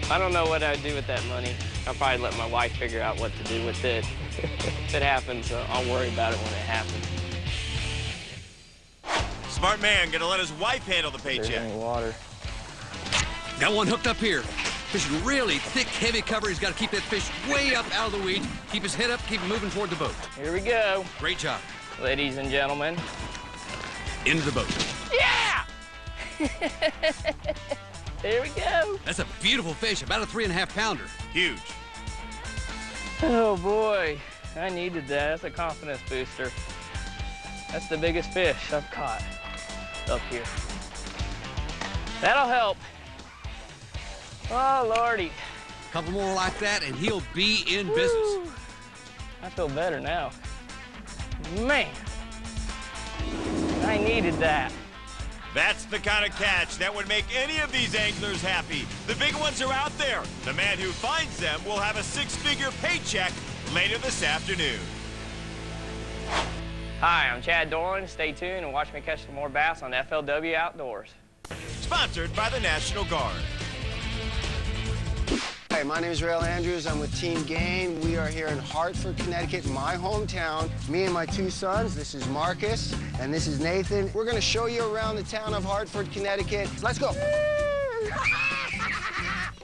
I don't know what I'd do with that money. I'll probably let my wife figure out what to do with it. If it happens, I'll worry about it when it happens. Smart man, gonna let his wife handle the paycheck. Water. Got one hooked up here. Fishing really thick, heavy cover. He's got to keep that fish way up out of the weeds. Keep his head up, keep moving toward the boat. Here we go. Great job. Ladies and gentlemen. Into the boat. Yeah! There we go. That's a beautiful fish, about a 3.5 pounder. Huge. Oh boy, I needed that. That's a confidence booster. That's the biggest fish I've caught up here. That'll help. Oh, Lordy. A couple more like that, and he'll be in business. I feel better now. Man, I needed that. That's the kind of catch that would make any of these anglers happy. The big ones are out there. The man who finds them will have a 6-figure paycheck later this afternoon. Hi, I'm Chad Dorland. Stay tuned and watch me catch some more bass on FLW Outdoors. Sponsored by the National Guard. Hi, my name is Rail Andrews. I'm with Team Gain. We are here in Hartford, Connecticut, my hometown. Me and my 2 sons. This is Marcus, and this is Nathan. We're going to show you around the town of Hartford, Connecticut. Let's go.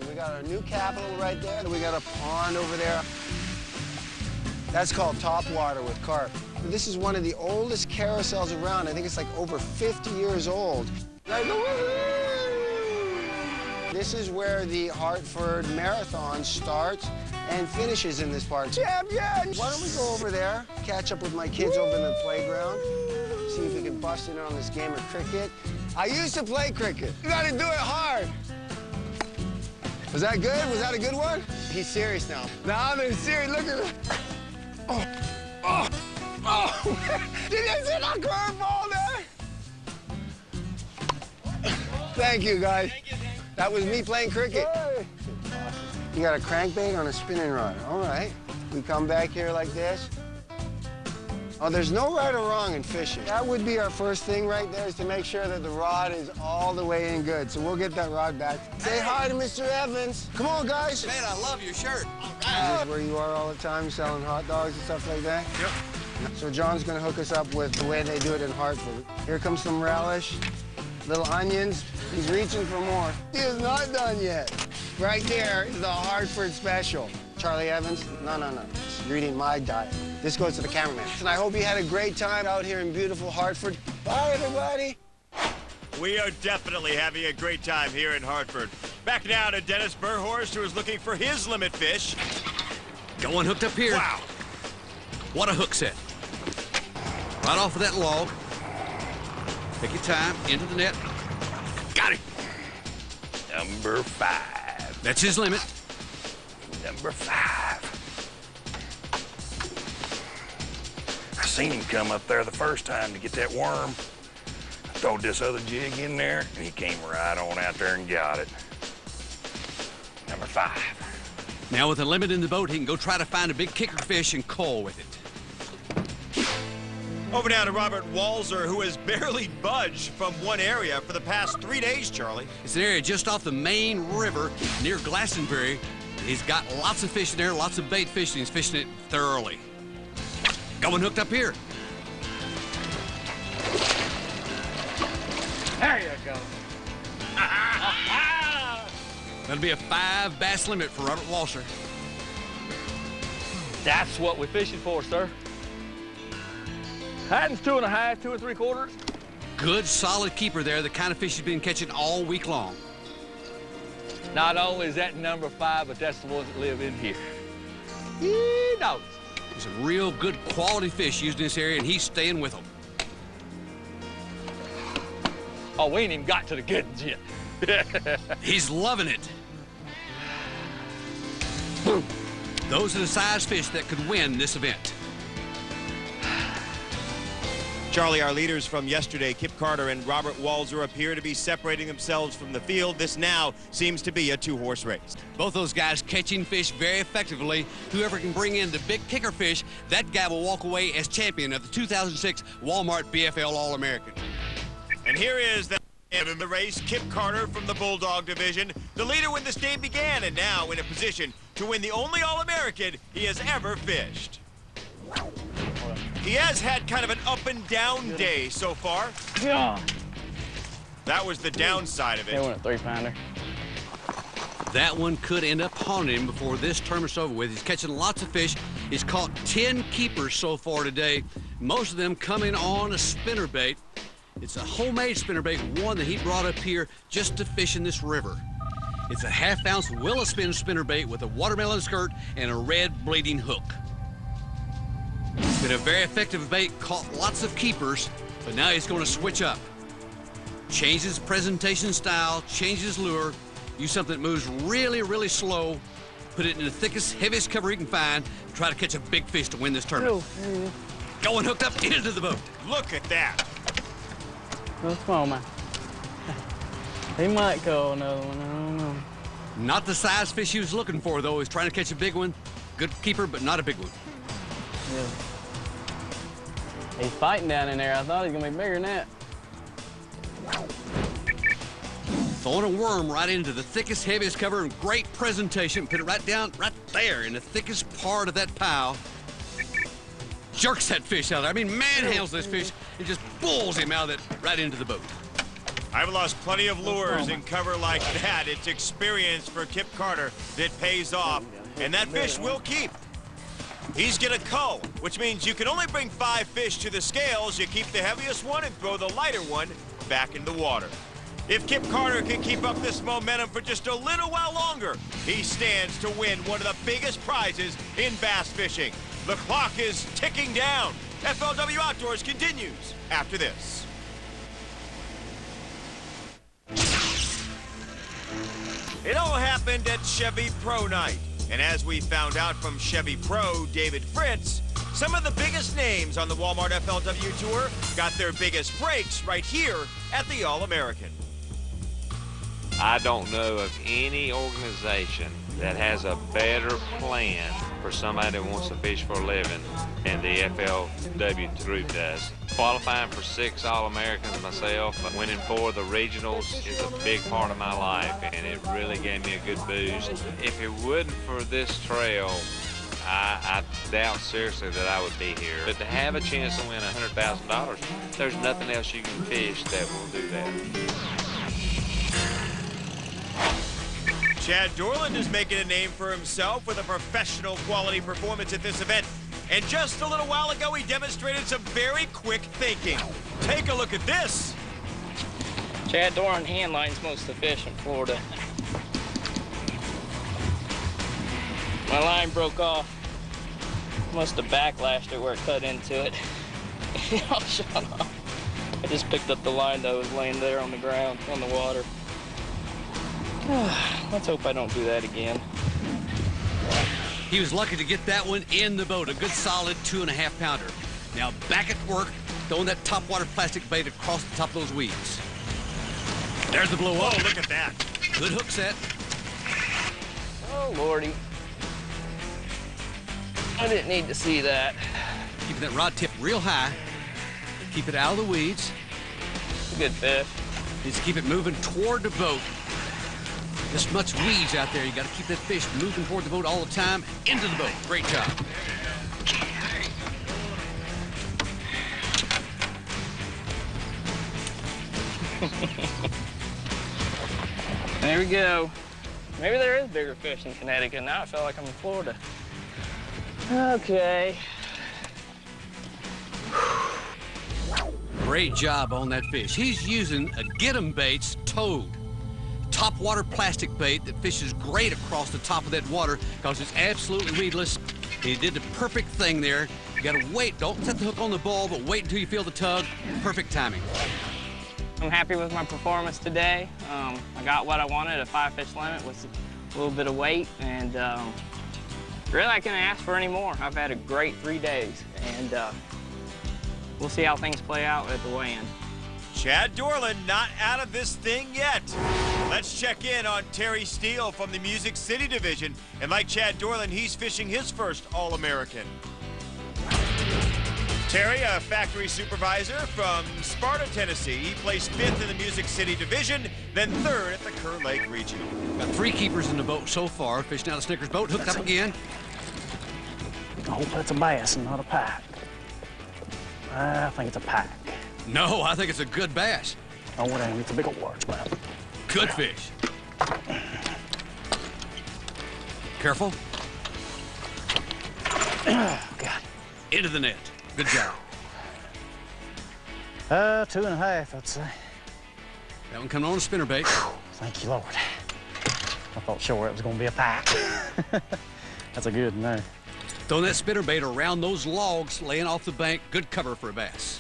We got our new Capitol right there, and we got a pond over there. That's called topwater with carp. This is one of the oldest carousels around. I think it's like over 50 years old. This is where the Hartford Marathon starts and finishes in this park. Champion! Why don't we go over there, catch up with my kids over in the playground, see if we can bust in on this game of cricket. I used to play cricket. You gotta do it hard. Was that good? Was that a good one? He's serious now. Now I'm serious. Look at it. Oh, oh, oh. Did you see that curveball there? Thank you, guys. That was me playing cricket. You got a crankbait on a spinning rod. All right. We come back here like this. Oh, there's no right or wrong in fishing. That would be our first thing right there, is to make sure that the rod is all the way in good. So we'll get that rod back. Say hi to Mr. Evans. Come on, guys. Man, I love your shirt. Is this where you are all the time, selling hot dogs and stuff like that? Yep. So John's gonna hook us up with the way they do it in Hartford. Here comes some relish, little onions. He's reaching for more. He is not done yet. Right there is the Hartford special. Charlie Evans, no. You're eating my diet. This goes to the cameraman. And I hope you had a great time out here in beautiful Hartford. Bye, everybody. We are definitely having a great time here in Hartford. Back now to Dennis Burhorst, who is looking for his limit fish. Going hooked up here. Wow. What a hook set. Right off of that log. Take your time, into the net. Got it. Number 5. That's his limit. Number 5. I seen him come up there the first time to get that worm. I throwed this other jig in there, and he came right on out there and got it. Number 5. Now with a limit in the boat, he can go try to find a big kicker fish and call with it. Over now to Robert Walser, who has barely budged from one area for the past 3 days, Charlie. It's an area just off the main river near Glastonbury. He's got lots of fish in there, lots of bait fish, and he's fishing it thoroughly. Going hooked up here. There you go. That'll be a 5 bass limit for Robert Walser. That's what we're fishing for, sir. Hatton's 2.5, 2 3/4. Good, solid keeper there, the kind of fish he's been catching all week long. Not only is that number 5, but that's the ones that live in here. Yee, dogs. There's a real good quality fish used in this area, and he's staying with them. Oh, we ain't even got to the good ones yet. He's loving it. Those are the size fish that could win this event. Charlie, our leaders from yesterday, Kip Carter and Robert Walser, appear to be separating themselves from the field. This now seems to be a 2-horse race. Both those guys catching fish very effectively. Whoever can bring in the big kicker fish, that guy will walk away as champion of the 2006 Walmart BFL All American. And here is the end of the race, Kip Carter from the Bulldog division, the leader when this day began, and now in a position to win the only All American he has ever fished. He has had kind of an up and down day so far. Yeah. That was the downside of it. They went a 3-pounder. That one could end up haunting him before this tournament's over with. He's catching lots of fish. He's caught 10 keepers so far today, most of them coming on a spinnerbait. It's a homemade spinnerbait, one that he brought up here just to fish in this river. It's a 1/2-ounce Willow Spin spinnerbait with a watermelon skirt and a red bleeding hook. It's been a very effective bait, caught lots of keepers, but now he's going to switch up. Change his presentation style, change his lure, use something that moves really, really slow, put it in the thickest, heaviest cover he can find, try to catch a big fish to win this tournament. Going hooked up into the boat. Look at that. Oh, come on, man. He might go another one, I don't know. Not the size fish he was looking for, though. He's trying to catch a big one. Good keeper, but not a big one. Yeah. He's fighting down in there. I thought he was going to be bigger than that. Throwing a worm right into the thickest, heaviest cover and great presentation. Put it right down, right there in the thickest part of that pile. Jerks that fish out of there. I mean, manhandles this fish and just pulls him out of it right into the boat. I've lost plenty of lures in cover like that. It's experience for Kip Carter that pays off, and that fish will keep. He's gonna cull, which means you can only bring 5 fish to the scales. You keep the heaviest one and throw the lighter one back in the water. If Kip Carter can keep up this momentum for just a little while longer, he stands to win one of the biggest prizes in bass fishing. The clock is ticking down. FLW Outdoors continues after this. It all happened at Chevy Pro Night. And as we found out from Chevy Pro David Fritz, some of the biggest names on the Walmart FLW Tour got their biggest breaks right here at the All American. I don't know of any organization that has a better plan for somebody that wants to fish for a living than the FLW group does. Qualifying for 6 All-Americans myself, winning 4 of the regionals is a big part of my life, and it really gave me a good boost. If it wasn't for this trail, I doubt seriously that I would be here. But to have a chance to win $100,000, there's nothing else you can fish that will do that. Chad Dorland is making a name for himself with a professional quality performance at this event. And just a little while ago, he demonstrated some very quick thinking. Take a look at this. Chad Dorland hand lines most of the fish in Florida. My line broke off. Must have backlashed it where it cut into it. I'll shut off. I just picked up the line that was laying there on the ground, on the water. Let's hope I don't do that again. He was lucky to get that one in the boat, a good solid 2.5 pounder. Now back at work, throwing that topwater plastic bait across the top of those weeds. There's the blow up. Oh, look at that. Good hook set. Oh, Lordy. I didn't need to see that. Keeping that rod tip real high. Keep it out of the weeds. Good fish. Needs to keep it moving toward the boat. This much weeds out there. You got to keep that fish moving toward the boat all the time. Into the boat. Great job. There we go. Maybe there is bigger fish in Connecticut. Now I feel like I'm in Florida. Okay. Great job on that fish. He's using a Get 'em Baits Toad. Topwater plastic bait that fishes great across the top of that water because it's absolutely weedless. He did the perfect thing there. You gotta wait. Don't set the hook on the ball, but wait until you feel the tug. Perfect timing. I'm happy with my performance today. I got what I wanted, a 5-fish limit with a little bit of weight, and really I can't ask for any more. I've had a great 3 days, and we'll see how things play out at the weigh-in. Chad Dorland not out of this thing yet. Let's check in on Terry Steele from the Music City Division. And like Chad Dorland, he's fishing his first All-American. Terry, a factory supervisor from Sparta, Tennessee. He placed 5th in the Music City Division, then 3rd at the Kerr Lake Regional. Got 3 keepers in the boat so far. Fishing out of Snicker's boat, hooked up again. I hope that's a bass and not a pike. I think it's a pike. No, I think it's a good bass. Oh, it ain't. It's a big old largemouth. Good fish. Careful. Oh, God. Into the net. Good job. 2.5, I'd say. That one coming on a spinnerbait. Thank you, Lord. I thought sure it was going to be a pike. That's a good one there. Throwing that spinnerbait around those logs laying off the bank. Good cover for a bass.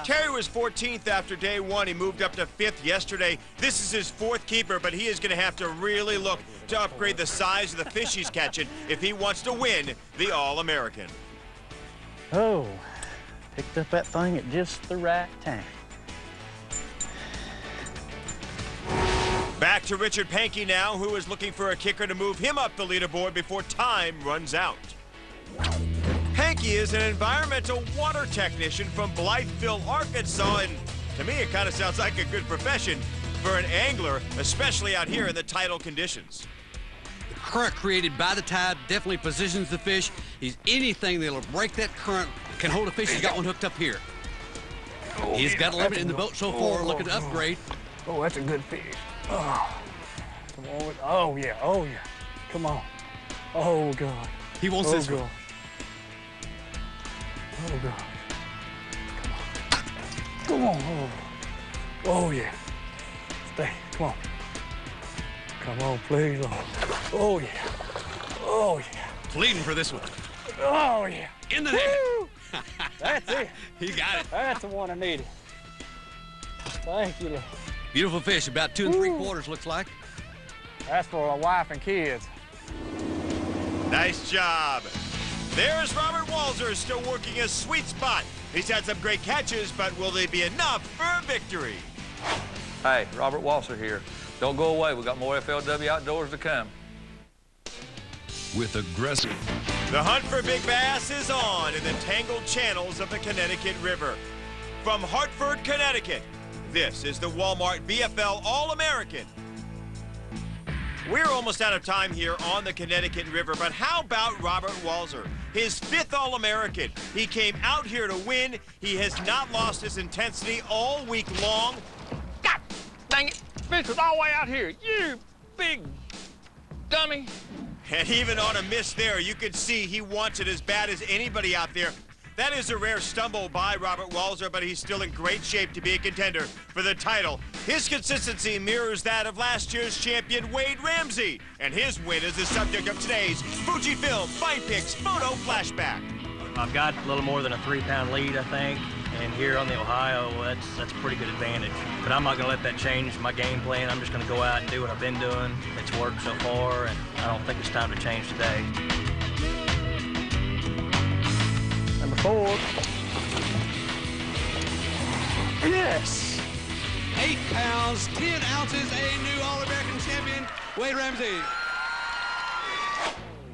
Terry was 14th after day 1. He moved up to 5th yesterday. This is his 4th keeper, but he is going to have to really look to upgrade the size of the fish he's catching if he wants to win the All-American. Oh, picked up that thing at just the right time. Back to Richard Pankey now, who is looking for a kicker to move him up the leaderboard before time runs out. Pankey is an environmental water technician from Blytheville, Arkansas, and to me it kind of sounds like a good profession for an angler, especially out here in the tidal conditions. The current created by the tide definitely positions the fish. He's anything that'll break that current, can hold a fish. He's got one hooked up here. He's got a limit in the boat so far, looking to upgrade. Oh, that's a good fish. Oh, come on. Oh, yeah. Oh, yeah. Come on. Oh, God. He wants this one. Oh, God. Come on. Oh, oh yeah. Stay. Come on. Come on, please. Oh, yeah. Oh, yeah. Pleading for this one. Oh, yeah. In the net. That's it. He got it. That's the one I needed. Thank you. Beautiful fish, about 2 3/4 looks like. That's for a wife and kids. Nice job. There's Robert Walser still working a sweet spot. He's had some great catches, but will they be enough for a victory? Hey, Robert Walser here. Don't go away. We got more FLW outdoors to come. With aggressive. The hunt for big bass is on in the tangled channels of the Connecticut River. From Hartford, Connecticut, this is the Walmart BFL All American. We're almost out of time here on the Connecticut River, but how about Robert Walser? His 5th All American. He came out here to win. He has not lost his intensity all week long. God dang it, fish was all the way out here. You big dummy. And even on a miss there, you could see he wants it as bad as anybody out there. That is a rare stumble by Robert Walser, but he's still in great shape to be a contender for the title. His consistency mirrors that of last year's champion Wade Ramsey, and his win is the subject of today's Fujifilm Fine Picks Photo Flashback. I've got a little more than a 3-pound lead, I think, and here on the Ohio, that's a pretty good advantage. But I'm not going to let that change my game plan. I'm just going to go out and do what I've been doing. It's worked so far, and I don't think it's time to change today. Number 4. Yes! 8 pounds, 10 ounces, a new All-American champion, Wade Ramsey.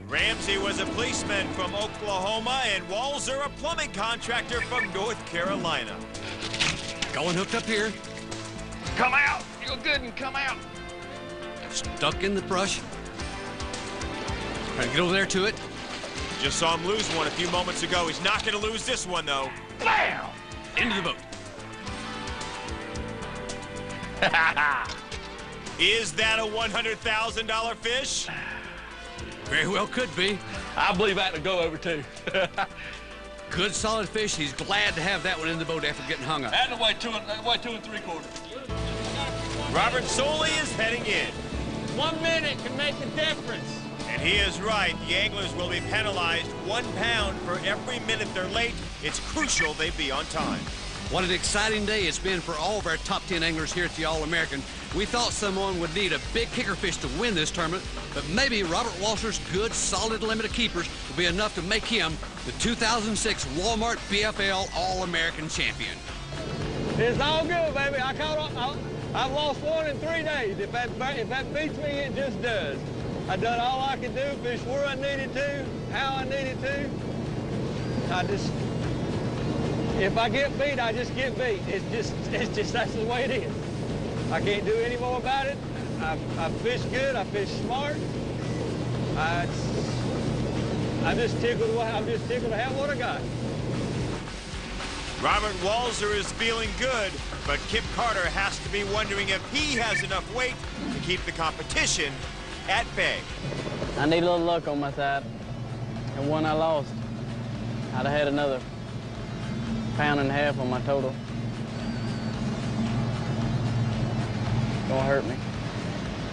Ramsey was a policeman from Oklahoma and Walser a plumbing contractor from North Carolina. Going hooked up here. Come out! Feel good and come out. Stuck in the brush. Trying to get over there to it. Just saw him lose one a few moments ago. He's not going to lose this one, though. Bam! Into the boat. Is that a $100,000 fish? Very well could be. I believe that to go over too. Good solid fish. He's glad to have that one in the boat after getting hung up. That way 2 3/4. Robert Soley is heading in. 1 minute can make a difference. And he is right. The anglers will be penalized 1 pound for every minute they're late. It's crucial they be on time. What an exciting day it's been for all of our top 10 anglers here at the All-American. We thought someone would need a big kicker fish to win this tournament, but maybe Robert Walser's good, solid limit of keepers will be enough to make him the 2006 Walmart BFL All-American champion. It's all good, baby. I've lost 1 in 3 days. If that beats me, it just does. I done all I could do, fish where I needed to, how I needed to. If I get beat, I just get beat. It's just that's the way it is. I can't do any more about it. I fish good, I fish smart. I'm just tickled to have what I got. Robert Walser is feeling good, but Kip Carter has to be wondering if he has enough weight to keep the competition at bay. I need a little luck on my side. And one I lost, I'd have had another 1.5 pounds on my total. Don't hurt me.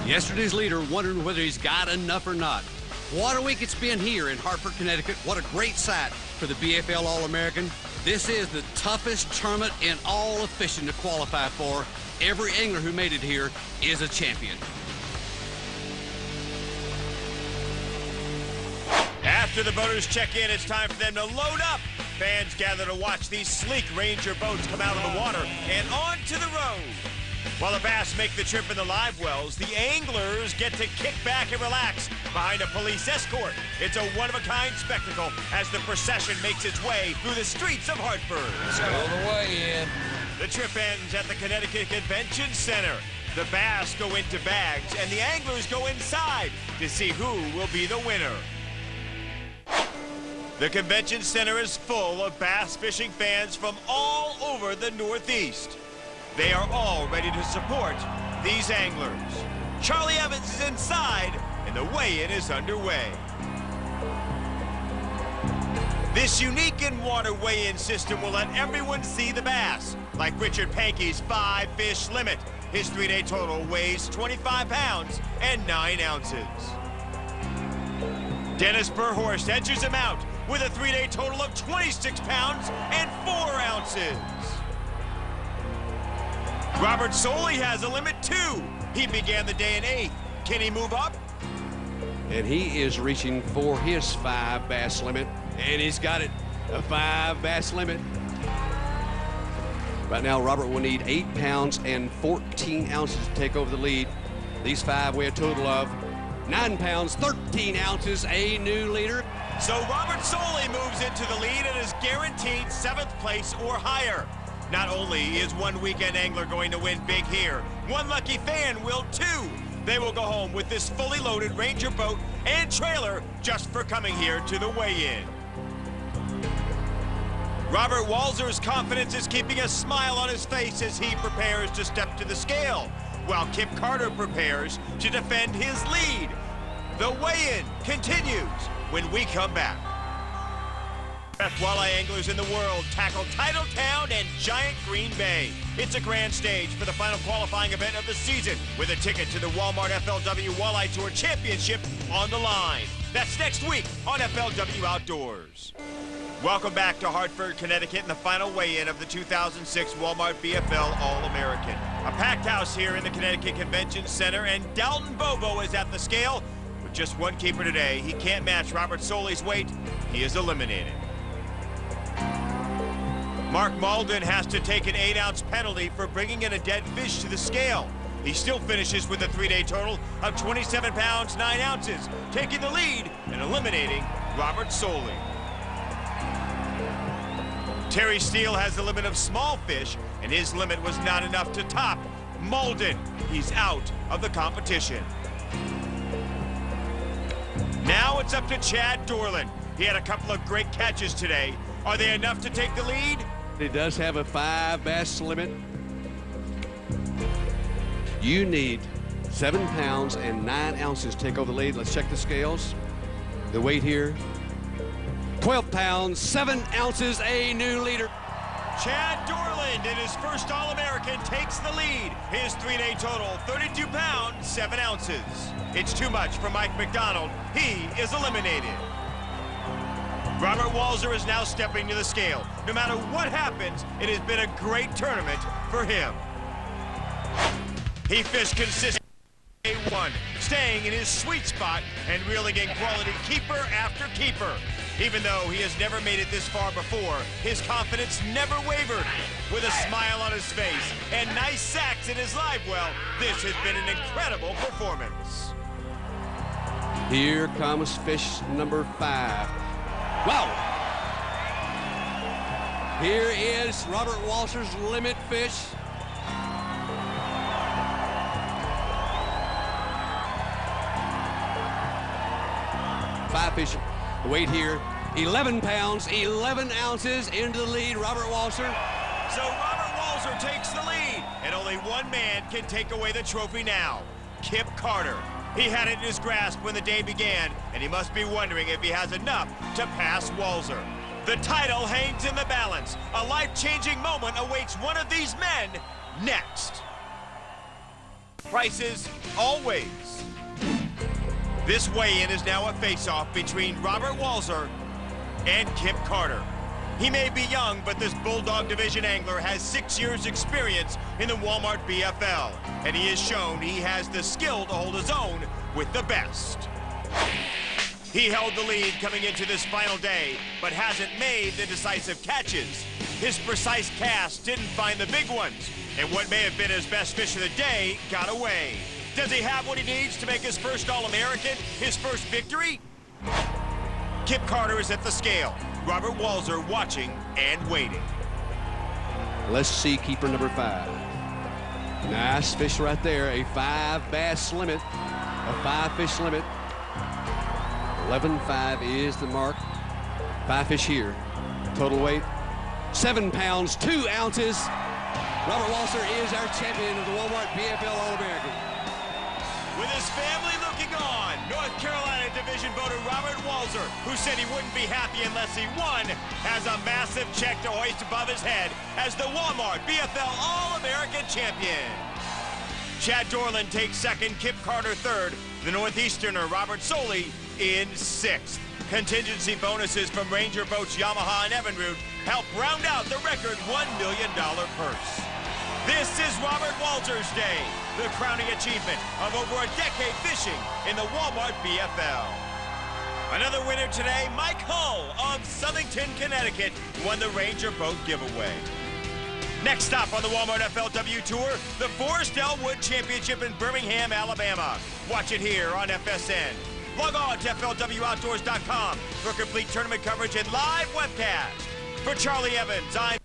Yesterday's leader wondering whether he's got enough or not. What a week it's been here in Hartford, Connecticut. What a great sight for the BFL All-American. This is the toughest tournament in all of fishing to qualify for. Every angler who made it here is a champion. After the boaters check in, it's time for them to load up. Fans gather to watch these sleek Ranger boats come out of the water and onto the road. While the bass make the trip in the live wells, the anglers get to kick back and relax behind a police escort. It's a one-of-a-kind spectacle as the procession makes its way through the streets of Hartford. Let's go the way in. The trip ends at the Connecticut Convention Center. The bass go into bags and the anglers go inside to see who will be the winner. The convention center is full of bass fishing fans from all over the Northeast. They are all ready to support these anglers. Charlie Evans is inside, and the weigh-in is underway. This unique in-water weigh-in system will let everyone see the bass, like Richard Pankey's 5-fish limit. His 3-day total weighs 25 pounds and 9 ounces. Dennis Burhorst edges him out with a 3-day total of 26 pounds and 4 ounces. Robert Soley has a limit too. He began the day in 8th. Can he move up? And he is reaching for his 5 bass limit, and he's got it, a 5 bass limit. Right now, Robert will need 8 pounds and 14 ounces to take over the lead. These 5 weigh a total of 9 pounds, 13 ounces, a new leader. So Robert Soley moves into the lead and is guaranteed 7th place or higher. Not only is one weekend angler going to win big here, one lucky fan will too. They will go home with this fully loaded Ranger boat and trailer just for coming here to the weigh-in. Robert Walser's confidence is keeping a smile on his face as he prepares to step to the scale, while Kip Carter prepares to defend his lead. The weigh-in continues when we come back. Best walleye anglers in the world tackle Titletown and Giant Green Bay. It's a grand stage for the final qualifying event of the season with a ticket to the Walmart FLW Walleye Tour Championship on the line. That's next week on FLW Outdoors. Welcome back to Hartford, Connecticut, and the final weigh-in of the 2006 Walmart BFL All American. A packed house here in the Connecticut Convention Center, and Dalton Bobo is at the scale. With just one keeper today, he can't match Robert Soley's weight. He is eliminated. Mark Malden has to take an 8-ounce penalty for bringing in a dead fish to the scale. He still finishes with a 3-day total of 27 pounds, 9 ounces, taking the lead and eliminating Robert Soley. Terry Steele has the limit of small fish, and his limit was not enough to top Malden. He's out of the competition. Now it's up to Chad Dorland. He had a couple of great catches today. Are they enough to take the lead? He does have a 5 bass limit. You need 7 pounds and 9 ounces to take over the lead. Let's check the scales. The weight here, 12 pounds, 7 ounces, a new leader. Chad Dorland in his first All-American takes the lead. His 3-day total, 32 pounds, 7 ounces. It's too much for Mike McDonald. He is eliminated. Robert Walser is now stepping to the scale. No matter what happens, it has been a great tournament for him. He fished consistently A1, staying in his sweet spot and reeling in quality keeper after keeper. Even though he has never made it this far before, his confidence never wavered. With a smile on his face and nice sacks in his live well, this has been an incredible performance. Here comes fish number 5. Wow! Here is Robert Walser's limit fish. Five fish. The weight here, 11 pounds, 11 ounces into the lead, Robert Walser. So Robert Walser takes the lead, and only one man can take away the trophy now, Kip Carter. He had it in his grasp when the day began, and he must be wondering if he has enough to pass Walser. The title hangs in the balance. A life-changing moment awaits one of these men next. Prices always. This weigh-in is now a face-off between Robert Walser and Kip Carter. He may be young, but this Bulldog Division angler has 6 years' experience in the Walmart BFL, and he has shown he has the skill to hold his own with the best. He held the lead coming into this final day, but hasn't made the decisive catches. His precise cast didn't find the big ones, and what may have been his best fish of the day got away. Does he have what he needs to make his first All-American, his first victory? Kip Carter is at the scale. Robert Walser watching and waiting. Let's see keeper number 5. Nice fish right there, a 5 bass limit, a 5 fish limit. 11.5 is the mark. 5 fish here. Total weight, 7 pounds, 2 ounces. Robert Walser is our champion of the Walmart BFL All American. With his family looking on, North Carolina Division voter Robert Walser, who said he wouldn't be happy unless he won, has a massive check to hoist above his head as the Walmart BFL All-American champion. Chad Dorland takes second, Kip Carter third, the Northeasterner Robert Soley in 6th. Contingency bonuses from Ranger Boats Yamaha and Evinrude help round out the record $1 million purse. This is Robert Walser's day, the crowning achievement of over a decade fishing in the Walmart BFL. Another winner today, Mike Hull of Southington, Connecticut, won the Ranger Boat giveaway. Next stop on the Walmart FLW Tour, the Forest Elwood Championship in Birmingham, Alabama. Watch it here on FSN. Log on to FLWOutdoors.com for complete tournament coverage and live webcast. For Charlie Evans, I'm